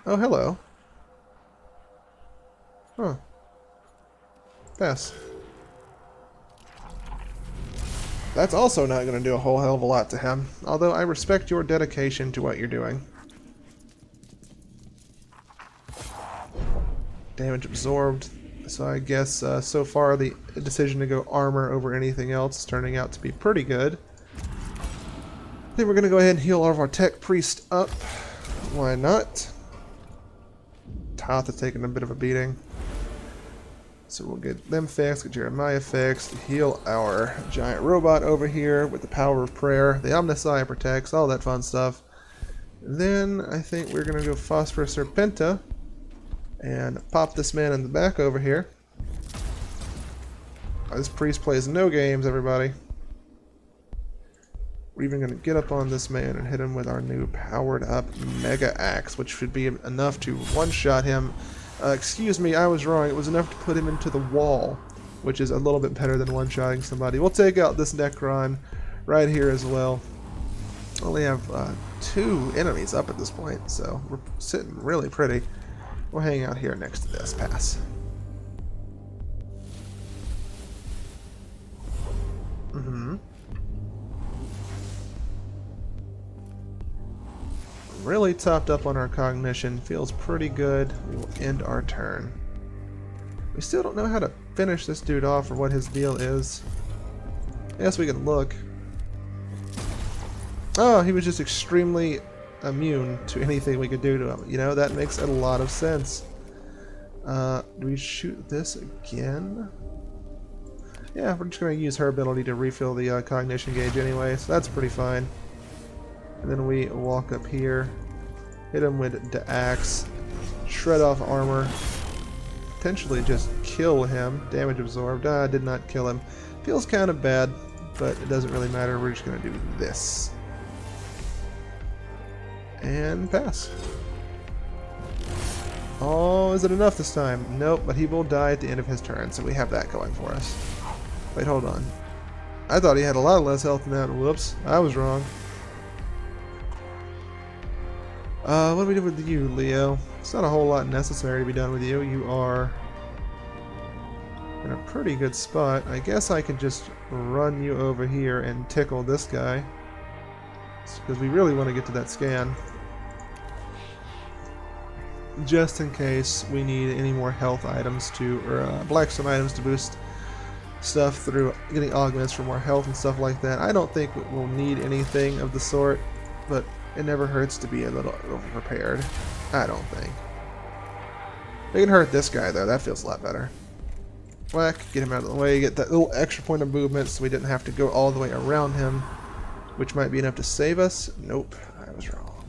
Oh, hello. Huh. Pass. That's also not going to do a whole hell of a lot to him, although I respect your dedication to what you're doing. Damage absorbed. So I guess so far the decision to go armor over anything else is turning out to be pretty good. Then we're going to go ahead and heal all of our tech priest up. Why not? Toth is taking a bit of a beating. So we'll get them fixed, get Jeremiah fixed, heal our giant robot over here with the power of prayer, the Omnissiah protects, all that fun stuff. Then I think we're going to go Phosphorus Serpenta and pop this man in the back over here. This priest plays no games, everybody. We're even going to get up on this man and hit him with our new powered up Mega Axe, which should be enough to one-shot him. Excuse me, I was wrong. It was enough to put him into the wall, which is a little bit better than one-shotting somebody. We'll take out this Necron right here as well. Only have 2 enemies up at this point, so we're sitting really pretty. We'll hang out here next to this. Pass. Really topped up on our cognition. Feels pretty good. We will end our turn. We still don't know how to finish this dude off or what his deal is. I guess we can look. Oh, he was just extremely immune to anything we could do to him. You know, that makes a lot of sense. Do we shoot this again? Yeah, we're just going to use her ability to refill the cognition gauge anyway, so that's pretty fine. And then we walk up here, hit him with the axe, shred off armor, potentially just kill him. Damage absorbed. Did not kill him. Feels kind of bad, but it doesn't really matter. We're just going to do this. And pass. Oh, is it enough this time? Nope, but he will die at the end of his turn, so we have that going for us. Wait, hold on. I thought he had a lot less health than that. Whoops, I was wrong. What do we do with you, Leo? It's not a whole lot necessary to be done with you. You are in a pretty good spot. I guess I could just run you over here and tickle this guy. Because we really want to get to that scan. Just in case we need any more health items to, or blackstone items to boost stuff through getting augments for more health and stuff like that. I don't think we'll need anything of the sort, but it never hurts to be a little over-prepared. I don't think. We can hurt this guy, though. That feels a lot better. Whack, get him out of the way, get that little extra point of movement so we didn't have to go all the way around him, which might be enough to save us. Nope, I was wrong.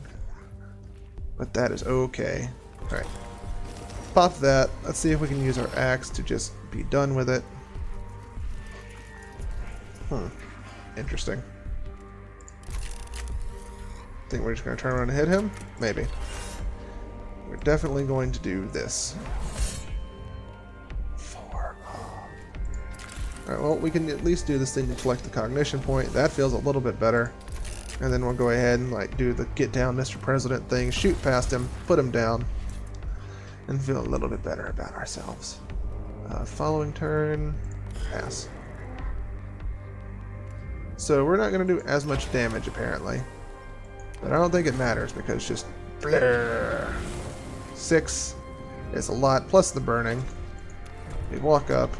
But that is okay. Alright. Pop that. Let's see if we can use our axe to just be done with it. Interesting. Think we're just going to turn around and hit him? Maybe. We're definitely going to do this. 4. Alright, well, we can at least do this thing to collect the cognition point. That feels a little bit better. And then we'll go ahead and like do the get down Mr. President thing, shoot past him, put him down, and feel a little bit better about ourselves. Following turn, pass. So we're not going to do as much damage apparently. But I don't think it matters because just blur. 6 is a lot, plus the burning. We walk up,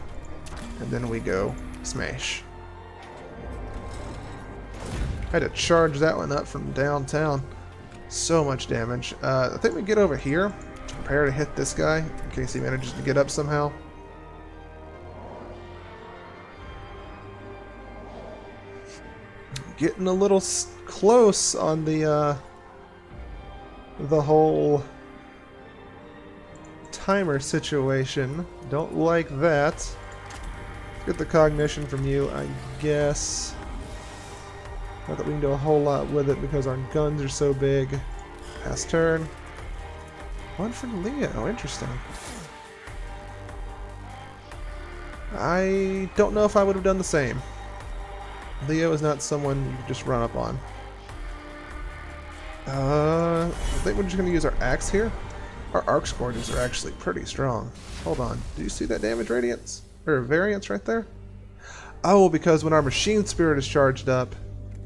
and then we go smash. I had to charge that one up from downtown. So much damage. I think we get over here. Prepare to hit this guy in case he manages to get up somehow. Getting a little close on the whole timer situation. Don't like that. Get the cognition from you, I guess. Not that we can do a whole lot with it because our guns are so big. Pass turn. One for Leo. Interesting. I don't know if I would have done the same. Leo is not someone you can just run up on. I think we're just going to use our axe here. Our arc scourges are actually pretty strong. Hold on. Do you see that damage radiance? Or variance right there? Oh, because when our machine spirit is charged up,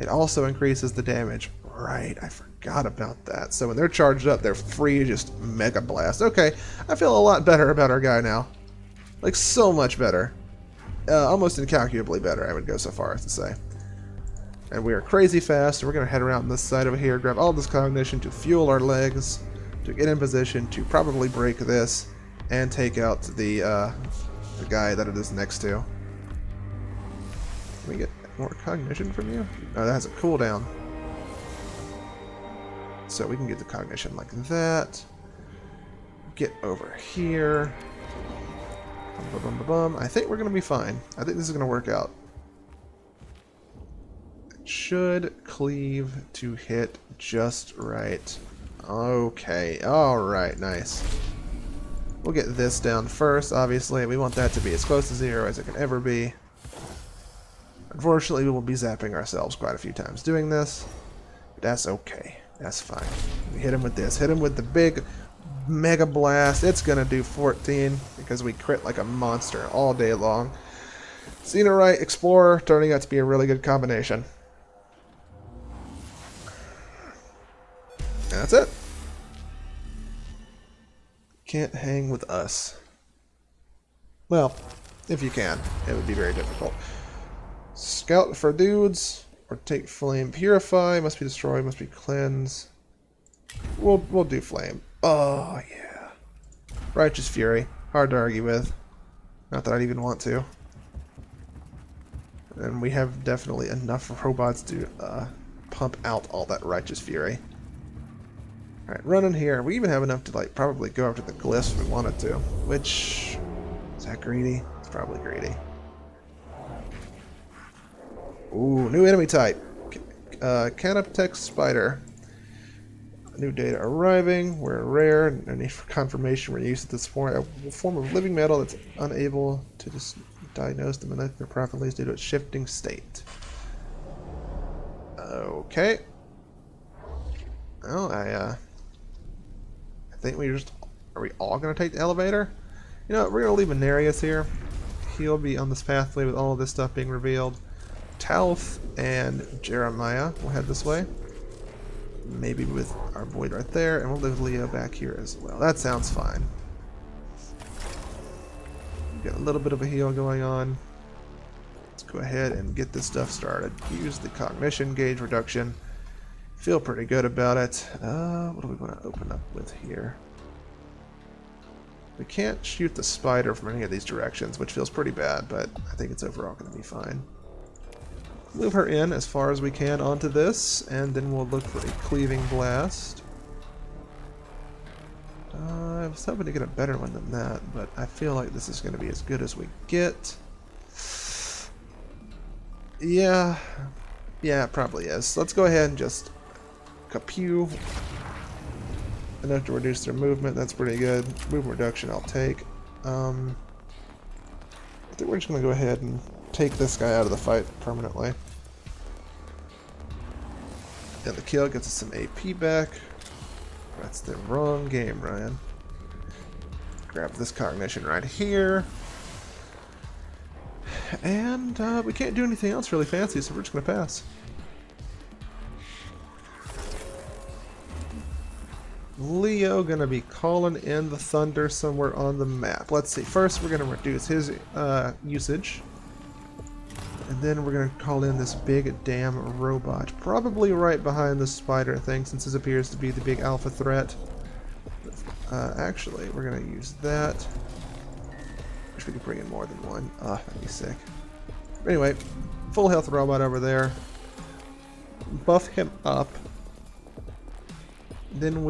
it also increases the damage. Right, I forgot about that. So when they're charged up, they're free to just mega blast. Okay, I feel a lot better about our guy now. Like, so much better. Almost incalculably better, I would go so far as to say. And we are crazy fast, so we're going to head around this side over here, grab all this cognition to fuel our legs, to get in position to probably break this, and take out the guy that it is next to. Can we get more cognition from you? Oh, that has a cooldown. So we can get the cognition like that. Get over here. Bum, bum, bum, bum. I think we're going to be fine. I think this is going to work out. It should cleave to hit just right. Okay. Alright, nice. We'll get this down first, obviously. We want that to be as close to 0 as it can ever be. Unfortunately, we will be zapping ourselves quite a few times doing this. But that's okay. That's fine. We hit him with this. Hit him with the big Mega Blast. It's going to do 14 because we crit like a monster all day long. Xenorite Explorer turning out to be a really good combination. And that's it. Can't hang with us. Well, if you can, it would be very difficult. Scout for dudes, or take flame. Purify, must be destroyed, must be cleansed. We'll do flame. Oh yeah. Righteous Fury, hard to argue with. Not that I'd even want to. And we have definitely enough robots to pump out all that Righteous Fury. Alright, run in here. We even have enough to like probably go after the glyphs if we wanted to. Which, is that greedy? It's probably greedy. Ooh, new enemy type. Canoptex Spider. New data arriving. We're rare. No need for confirmation. We're used to this form, a form of living metal that's unable to diagnose the molecular properties due to its shifting state. Okay. Well, I think we just... Are we all going to take the elevator? You know what, we're going to leave Menacing here. He'll be on this pathway with all of this stuff being revealed. Talth and Jeremiah will head this way. Maybe with our void right there, and we'll leave Leo back here as well. That sounds fine. Got a little bit of a heal going on. Let's go ahead and get this stuff started. Use the cognition gauge reduction. Feel pretty good about it. What do we want to open up with here? We can't shoot the spider from any of these directions, which feels pretty bad, but I think it's overall going to be fine. Move her in as far as we can onto this, and then we'll look for a cleaving blast. I was hoping to get a better one than that, but I feel like this is going to be as good as we get. Yeah, it probably is. Let's go ahead and just kapew. Enough to reduce their movement, that's pretty good. Movement reduction I'll take. I think we're just going to go ahead and take this guy out of the fight permanently. And the kill gets us some AP back. That's the wrong game, Ryan. Grab this cognition right here. And we can't do anything else really fancy, so we're just going to pass. Leo gonna be calling in the thunder somewhere on the map. Let's see. First, we're gonna reduce his usage, and then we're gonna call in this big damn robot, probably right behind the spider thing, since this appears to be the big alpha threat. Actually, we're gonna use that. Wish we could bring in more than one. That'd be sick. Anyway, full health robot over there. Buff him up. Then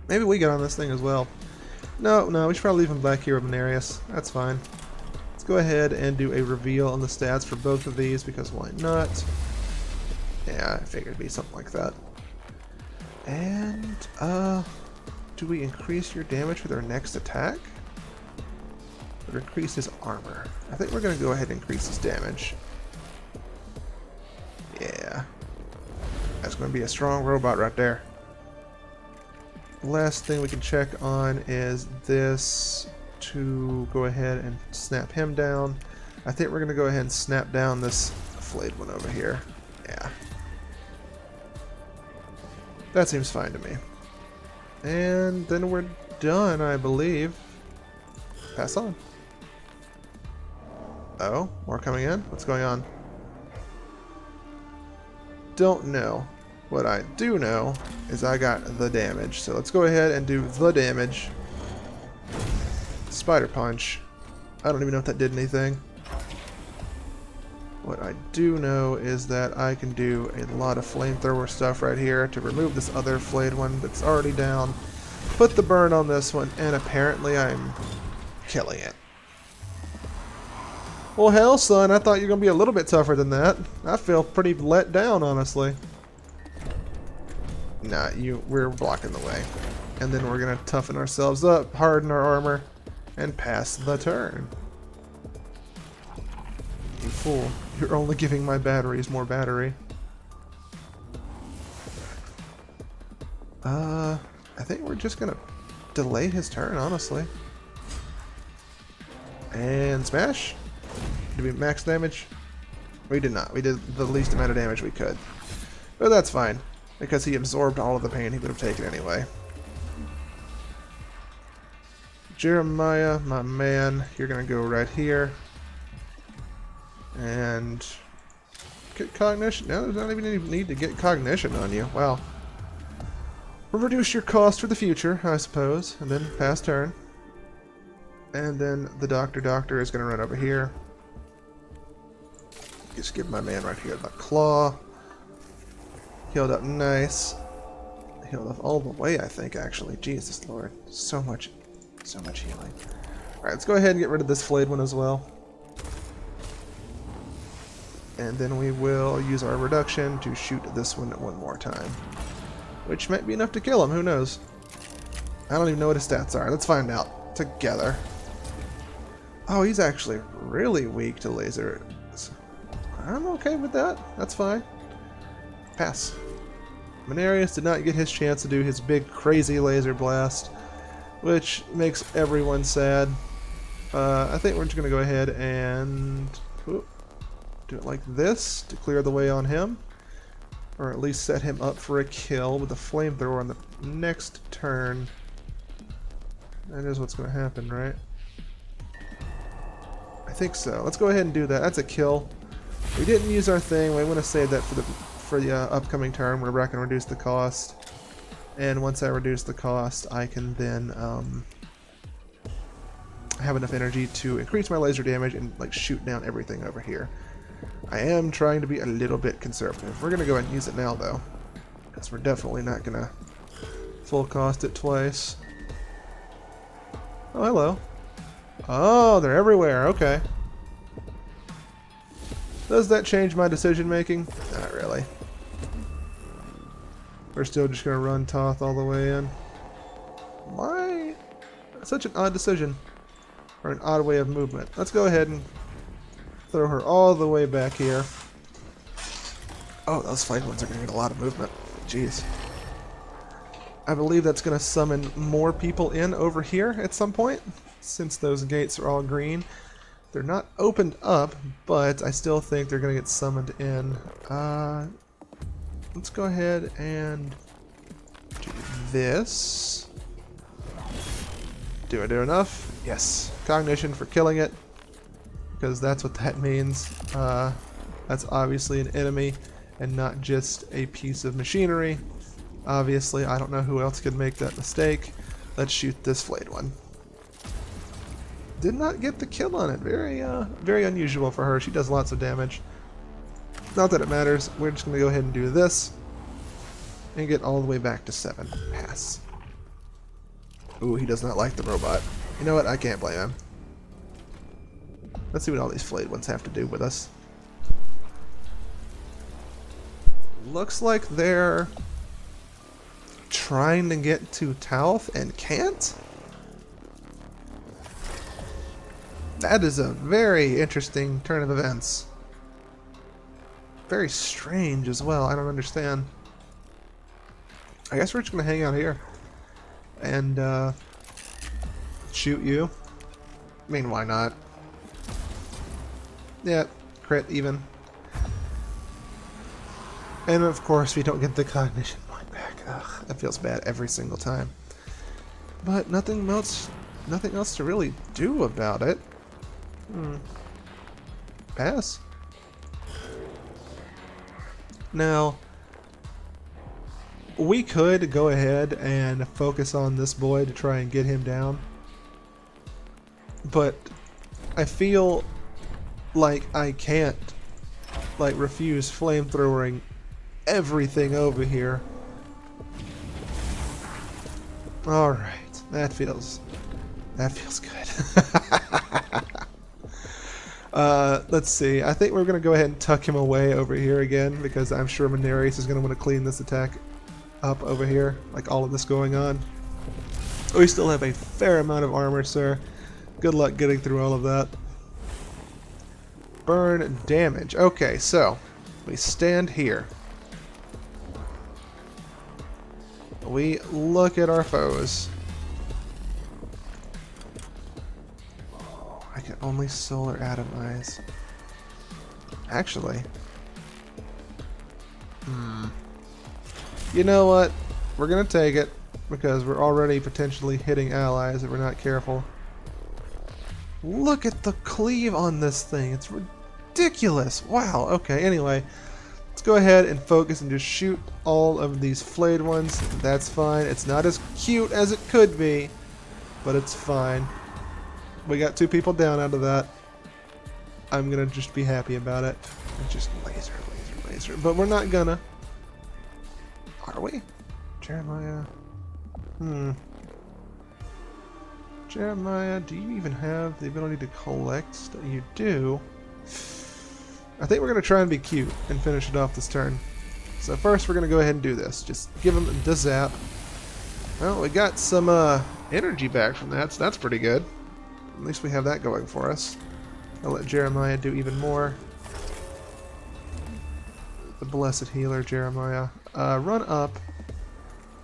maybe we get on this thing as well. No, we should probably leave him back here with Menacing. That's fine. Let's go ahead and do a reveal on the stats for both of these, because why not? Yeah, I figured it'd be something like that. And, do we increase your damage with our next attack? Or increase his armor? I think we're going to go ahead and increase his damage. Yeah. That's going to be a strong robot right there. The last thing we can check on is this to go ahead and snap him down. I think we're going to go ahead and snap down this flayed one over here. Yeah. That seems fine to me. And then we're done, I believe. Pass on. Oh, more coming in? What's going on? Don't know. What I do know is I got the damage. So let's go ahead and do the damage. Spider punch. I don't even know if that did anything. What I do know is that I can do a lot of flamethrower stuff right here to remove this other flayed one that's already down. Put the burn on this one, and apparently I'm killing it. Well, hell, son, I thought you were going to be a little bit tougher than that. I feel pretty let down, honestly. Nah, we're blocking the way. And then we're going to toughen ourselves up, harden our armor, and pass the turn. You fool. You're only giving my batteries more battery. I think we're just going to delay his turn, honestly. And smash. Did we max damage? We did not. We did the least amount of damage we could. But that's fine, because he absorbed all of the pain he would have taken anyway. Jeremiah, my man, you're going to go right here. And get cognition. Now there's not even any need to get cognition on you. Wow. We'll reduce your cost for the future, I suppose. And then pass turn. And then the doctor is going to run over here. Just give my man right here the claw. Healed up nice. Healed up all the way, I think, actually. Jesus Lord. So much healing. Alright, let's go ahead and get rid of this flayed one as well. And then we will use our reduction to shoot this one more time. Which might be enough to kill him, who knows? I don't even know what his stats are. Let's find out together. Oh, he's actually really weak to laser. I'm okay with that. That's fine. Pass. Menacing did not get his chance to do his big crazy laser blast, which makes everyone sad. I think we're just going to go ahead and do it like this to clear the way on him. Or at least set him up for a kill with the flamethrower on the next turn. That is what's going to happen, right? I think so. Let's go ahead and do that. That's a kill. We didn't use our thing. We want to save that for the upcoming turn where I can reduce the cost. And once I reduce the cost, I can then have enough energy to increase my laser damage and like shoot down everything over here. I am trying to be a little bit conservative. We're going to go ahead and use it now, though, because we're definitely not going to full cost it twice. Oh, hello. Oh, they're everywhere. Okay. Does that change my decision making? Not really. We're still just going to run Toth all the way in. Why? Such an odd decision. Or an odd way of movement. Let's go ahead and throw her all the way back here. Oh, those flame ones are going to get a lot of movement. Jeez. I believe that's going to summon more people in over here at some point, since those gates are all green. They're not opened up, but I still think they're going to get summoned in. Let's go ahead and do this. Do I do enough? Yes. Cognition for killing it, because that's what that means. That's obviously an enemy and not just a piece of machinery. Obviously, I don't know who else could make that mistake. Let's shoot this flayed one. Did not get the kill on it. Very unusual for her. She does lots of damage. Not that it matters. We're just going to go ahead and do this and get all the way back to 7. Pass. Ooh, he does not like the robot. You know what? I can't blame him. Let's see what all these flayed ones have to do with us. Looks like they're trying to get to Tauth and can't? That is a very interesting turn of events. Very strange as well. I don't understand. I guess we're just going to hang out here and shoot you. I mean, why not? Yeah, crit even. And of course we don't get the cognition point back. Ugh, that feels bad every single time. But nothing else to really do about it. Pass. Now, we could go ahead and focus on this boy to try and get him down. But I feel like I can't refuse flamethrowering everything over here. Alright, that feels good. Let's see. I think we're going to go ahead and tuck him away over here again, because I'm sure Menacing is going to want to clean this attack up over here, like all of this going on. We still have a fair amount of armor, sir. Good luck getting through all of that. Burn damage. Okay, so we stand here. We look at our foes. I can only solar atomize. Actually. You know what? We're gonna take it, because we're already potentially hitting allies if we're not careful. Look at the cleave on this thing. It's ridiculous. Wow. Okay, anyway. Let's go ahead and focus and just shoot all of these flayed ones. That's fine. It's not as cute as it could be, but it's fine. We got 2 people down out of that. I'm gonna just be happy about it. And just laser. But we're not gonna. Are we? Jeremiah. Jeremiah, do you even have the ability to collect? You do. I think we're going to try and be cute and finish it off this turn. So first we're going to go ahead and do this. Just give him the zap. Well, we got some energy back from that, so that's pretty good. At least we have that going for us. I'll let Jeremiah do even more. The blessed healer, Jeremiah. Run up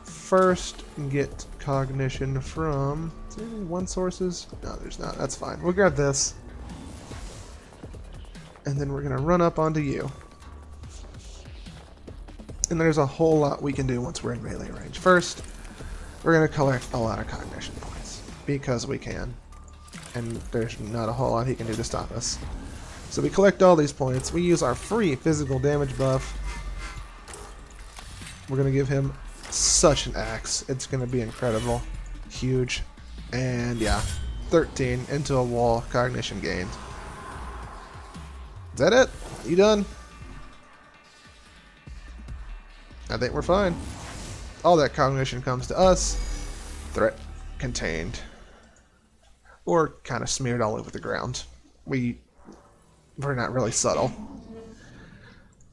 first and get cognition from... Is there any one sources? No, there's not. That's fine. We'll grab this. And then we're going to run up onto you. And there's a whole lot we can do once we're in melee range. First, we're going to collect a lot of cognition points. Because we can. And there's not a whole lot he can do to stop us. So we collect all these points. We use our free physical damage buff. We're going to give him such an axe. It's going to be incredible. Huge. And yeah, 13 into a wall, cognition gained. Is that it? You done? I think we're fine. All that cognition comes to us. Threat contained. Or kind of smeared all over the ground. We're not really subtle.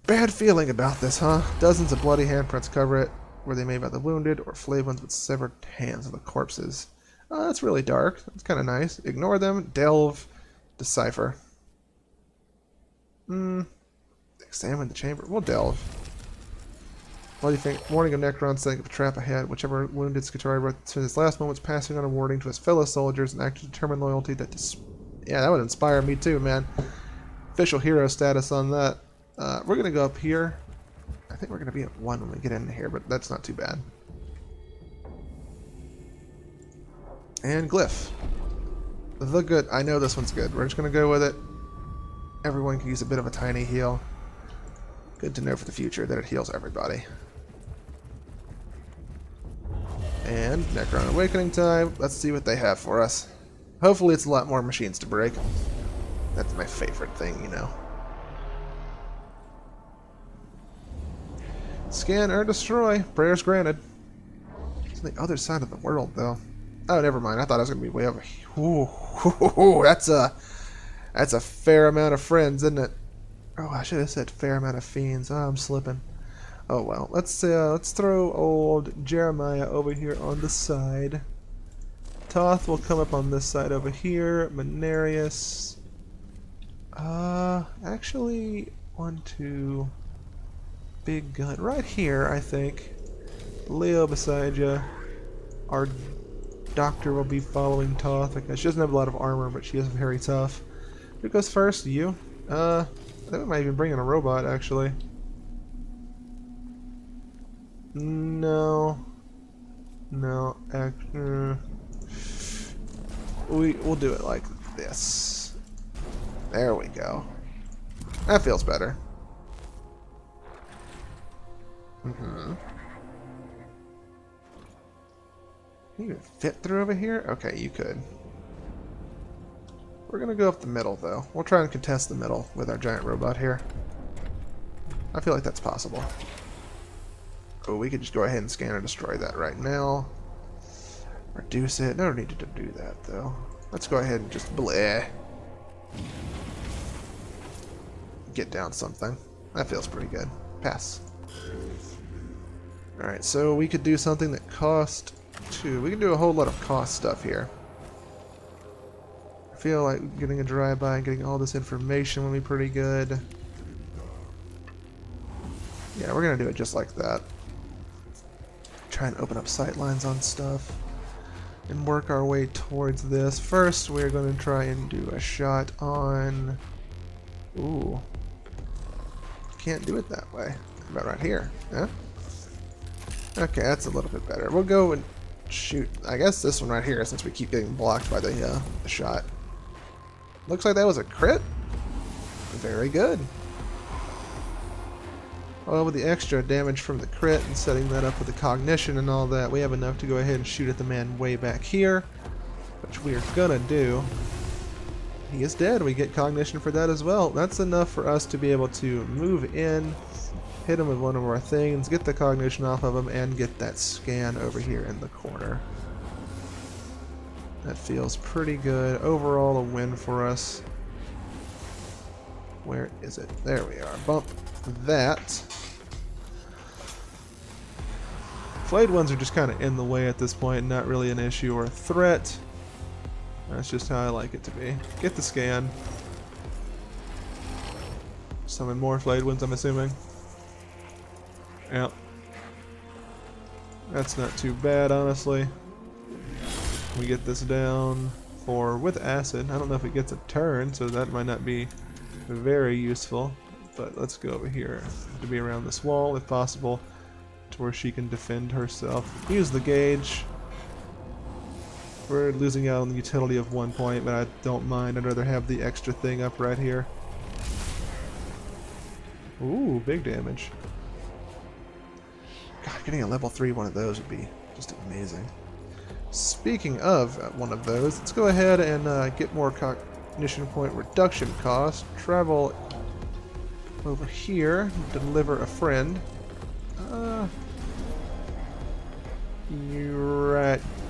Bad feeling about this, huh? Dozens of bloody handprints cover it. Were they made by the wounded or flayed ones with severed hands of the corpses? That's really dark. That's kind of nice. Ignore them. Delve. Decipher. Examine the chamber. We'll delve. What do you think? Warning of Necron, setting up a trap ahead. Whichever wounded Scutari wrote to his last moments, passing on a warning to his fellow soldiers, an act of determined loyalty that... Yeah, that would inspire me too, man. Official hero status on that. We're going to go up here. I think we're going to be at 1 when we get in here, but that's not too bad. And Glyph. The good. I know this one's good. We're just going to go with it. Everyone can use a bit of a tiny heal. Good to know for the future that it heals everybody. And Necron Awakening time. Let's see what they have for us. Hopefully it's a lot more machines to break. That's my favorite thing, you know. Scan or destroy. Prayers granted. It's on the other side of the world, though. Oh, never mind. I thought I was going to be way over here. Ooh, that's a fair amount of friends, isn't it? Oh, I should have said fair amount of fiends. Oh, I'm slipping. Oh, well. Let's throw old Jeremiah over here on the side. Toth will come up on this side over here. Menarius. Actually, 1, 2... Big gun. Right here, I think. Leo beside you. Our doctor will be following Toth. I guess she doesn't have a lot of armor, but she is very tough. Who goes first? You? I think we might even bring in a robot, actually. No. No. We'll do it like this. There we go. That feels better. Can you even fit through over here? Okay, you could. We're gonna go up the middle, though. We'll try and contest the middle with our giant robot here. I feel like that's possible. Oh, we could just go ahead and scan or destroy that right now. Reduce it. No need to do that, though. Let's go ahead and just bleh. Get down something. That feels pretty good. Pass. Alright, so we could do something that cost 2. We can do a whole lot of cost stuff here. I feel like getting a drive-by and getting all this information would be pretty good. Yeah, we're going to do it just like that. Try and open up sightlines on stuff. And work our way towards this. First, we're going to try and do a shot on... Ooh. Can't do it that way. How about right here? Huh? Okay, that's a little bit better. We'll go and shoot, I guess this one right here, since we keep getting blocked by the shot. Looks like that was a crit. Very good. Well, with the extra damage from the crit and setting that up with the cognition and all that, we have enough to go ahead and shoot at the man way back here, which we are gonna do. He is dead. We get cognition for that as well. That's enough for us to be able to move in, hit him with one of our things, get the cognition off of him, and get that scan over here in the corner. That feels pretty good. Overall, a win for us. Where is it? There we are. Bump that. Flayed ones are just kind of in the way at this point, not really an issue or a threat. That's just how I like it to be. Get the scan. Summon more flayed ones, I'm assuming. Yep. That's not too bad, honestly. We get this down for with acid. I don't know if it gets a turn, so that might not be very useful. But let's go over here to be around this wall, if possible, to where she can defend herself. Use the gauge. We're losing out on the utility of 1 point, but I don't mind. I'd rather have the extra thing up right here. Ooh, big damage. God, getting a level 3 one of those would be just amazing. Speaking of one of those, let's go ahead and get more cognition point reduction cost. Travel over here, deliver a friend.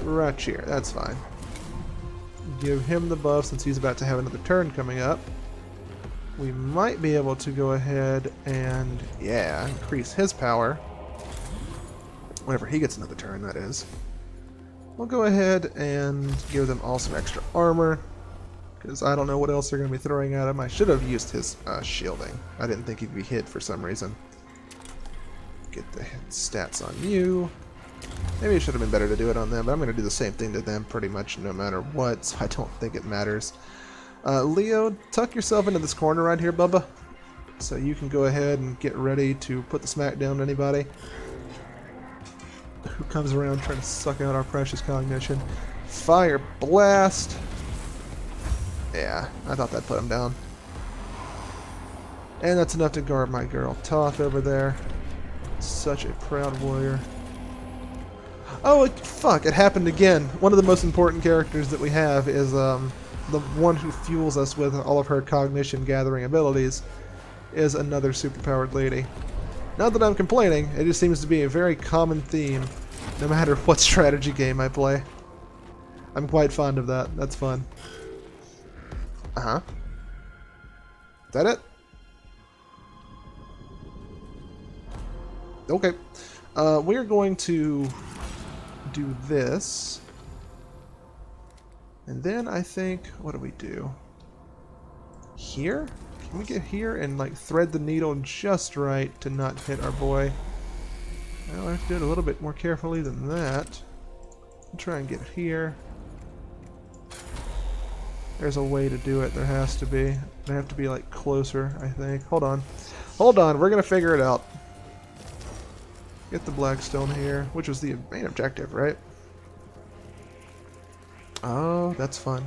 Right here, that's fine. Give him the buff since he's about to have another turn coming up. We might be able to go ahead and, yeah, increase his power. Whenever he gets another turn, that is. We'll go ahead and give them all some extra armor, because I don't know what else they're going to be throwing at him. I should have used his shielding. I didn't think he'd be hit for some reason. Get the stats on you. Maybe it should have been better to do it on them, but I'm going to do the same thing to them pretty much no matter what, so I don't think it matters. Leo, tuck yourself into this corner right here, Bubba, so you can go ahead and get ready to put the smack down to anybody who comes around trying to suck out our precious cognition. Fire blast! Yeah, I thought that'd put him down. And that's enough to guard my girl Toth over there. Such a proud warrior. Oh, fuck, it happened again. One of the most important characters that we have is the one who fuels us with all of her cognition gathering abilities is another superpowered lady. Not that I'm complaining, it just seems to be a very common theme no matter what strategy game I play. I'm quite fond of that. That's fun. Uh-huh. Is that it? Okay. We're going to do this. And then I think, what do we do? Here? Can we get here and like thread the needle just right to not hit our boy? Well, I have to do it a little bit more carefully than that. I'll try and get here. There's a way to do it. There has to be. They have to be like closer, I think. Hold on. Hold on. We're going to figure it out. Get the Blackstone here, which was the main objective, right? Oh, that's fun.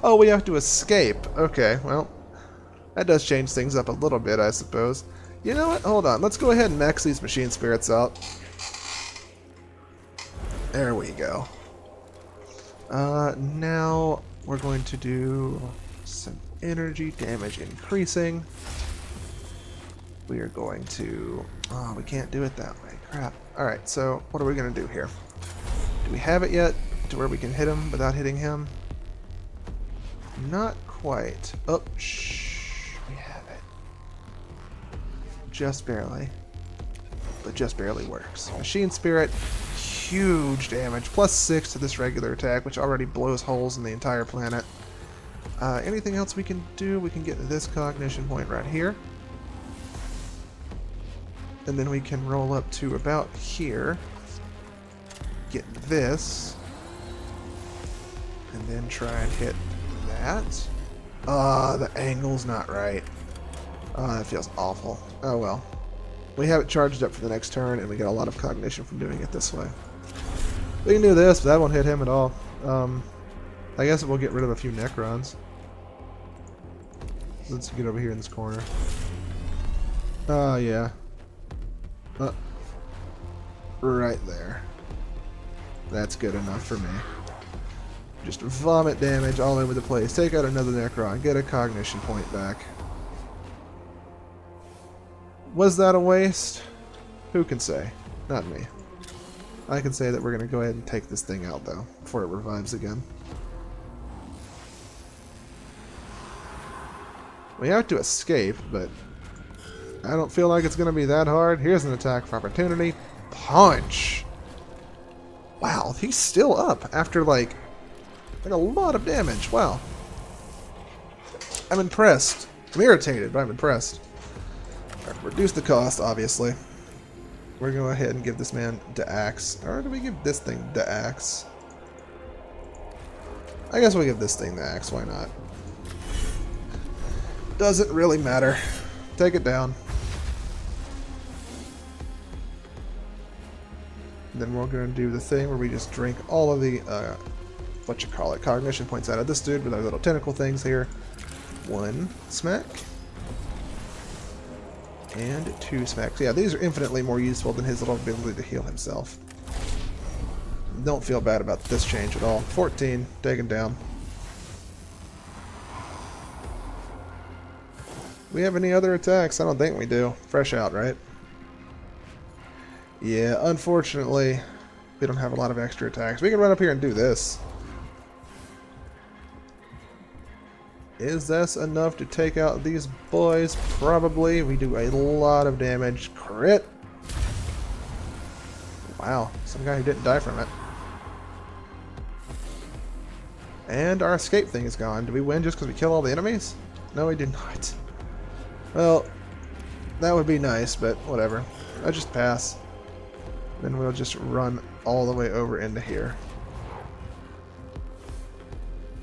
Oh, we have to escape. Okay, well, that does change things up a little bit, I suppose. You know what? Hold on. Let's go ahead and max these machine spirits out. There we go. Now we're going to do some energy damage increasing. We are going to... Oh, we can't do it that way. Crap. Alright, so what are we going to do here? Do we have it yet to where we can hit him without hitting him? Not quite. Oh, shh. We have it. Just barely. But just barely works. Machine Spirit, huge damage. +6 to this regular attack, which already blows holes in the entire planet. Anything else we can do? We can get this cognition point right here. And then we can roll up to about here. Get this. And then try and hit that. The angle's not right. That feels awful. Oh well. We have it charged up for the next turn, and we get a lot of cognition from doing it this way. We can do this, but that won't hit him at all. I guess we'll get rid of a few Necrons. Let's get over here in this corner. Yeah. Right there. That's good enough for me. Just vomit damage all over the place. Take out another Necron. Get a cognition point back. Was that a waste? Who can say? Not me. I can say that we're going to go ahead and take this thing out, though, before it revives again. We have to escape, but I don't feel like it's going to be that hard. Here's an attack of opportunity. Punch! Wow, he's still up after like a lot of damage. Wow. I'm impressed. I'm irritated, but I'm impressed. Right, reduce the cost, obviously. We're going to go ahead and give this man the axe. Or do we give this thing the axe? I guess we'll give this thing the axe. Why not? Doesn't really matter. Take it down. And then we're going to do the thing where we just drink all of the, cognition points out of this dude with our little tentacle things here. 1 smack. And 2 smacks. Yeah, these are infinitely more useful than his little ability to heal himself. Don't feel bad about this change at all. 14, taken down. We have any other attacks? I don't think we do. Fresh out, right? Yeah, unfortunately, we don't have a lot of extra attacks. We can run up here and do this. Is this enough to take out these boys? Probably. We do a lot of damage. Crit! Wow, some guy who didn't die from it. And our escape thing is gone. Did we win just because we killed all the enemies? No, we did not. Well, that would be nice, but whatever. I'll just pass. Then we'll just run all the way over into here.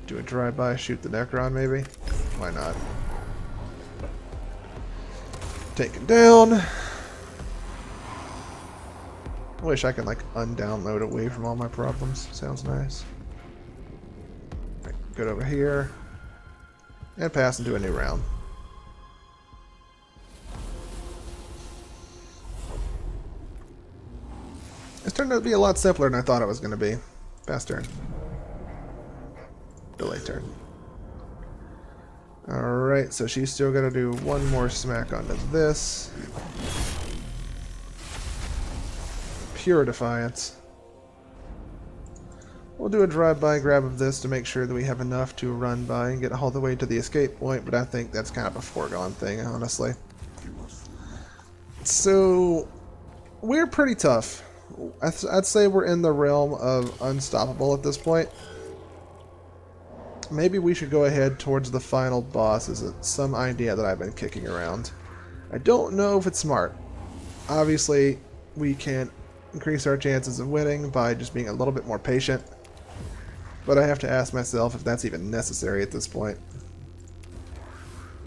Do a drive-by, shoot the Necron, maybe? Why not? Taken down. I wish I could, like, undownload away from all my problems. Sounds nice. Right, good over here. And pass into a new round. This turned out to be a lot simpler than I thought it was going to be. Fast turn. Delay turn. Alright, so she's still got to do one more smack onto this. Pure defiance. We'll do a drive-by grab of this to make sure that we have enough to run by and get all the way to the escape point, but I think that's kind of a foregone thing, honestly. So, we're pretty tough. I'd say we're in the realm of unstoppable at this point. Maybe we should go ahead towards the final boss is some idea that I've been kicking around. I don't know if it's smart. Obviously, we can increase our chances of winning by just being a little bit more patient. But I have to ask myself if that's even necessary at this point.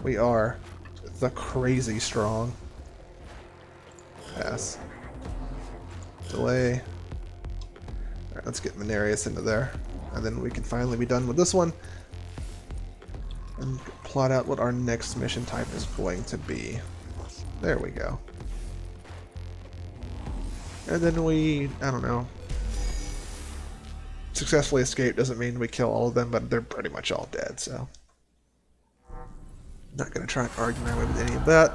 We are the crazy strong. Pass. Delay. Alright, let's get Menacing into there. And then we can finally be done with this one. And plot out what our next mission type is going to be. There we go. And then we, I don't know, successfully escape doesn't mean we kill all of them, but they're pretty much all dead, so. Not going to try and argue my way with any of that.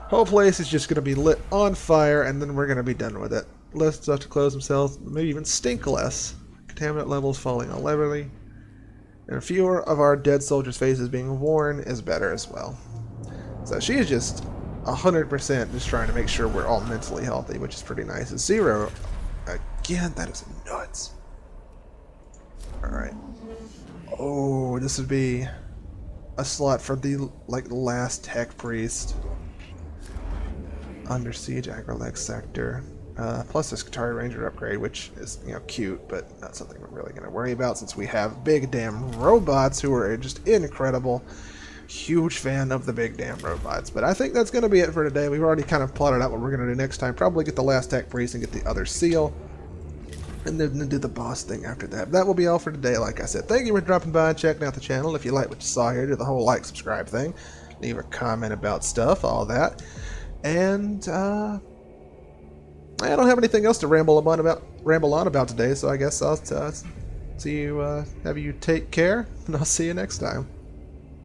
Whole place is just going to be lit on fire, and then we're going to be done with it. Less stuff to close themselves, maybe even stink less. Contaminant levels falling levelly. And fewer of our dead soldiers' faces being worn is better as well. So she is just 100% just trying to make sure we're all mentally healthy, which is pretty nice. 0, again, that is nuts. Alright. Oh, this would be a slot for the, like, last tech priest. Under siege, Agrolec sector. Plus this Qatari Ranger upgrade, which is, you know, cute, but not something we're really going to worry about since we have big damn robots who are just incredible. Huge fan of the big damn robots. But I think that's going to be it for today. We've already kind of plotted out what we're going to do next time. Probably get the last tech priest and get the other seal. And then do the boss thing after that. That will be all for today, like I said. Thank you for dropping by and checking out the channel. If you like what you saw here, do the whole like, subscribe thing. Leave a comment about stuff, all that. And, I don't have anything else to ramble on about today, so I guess I'll see you, have you take care, and I'll see you next time.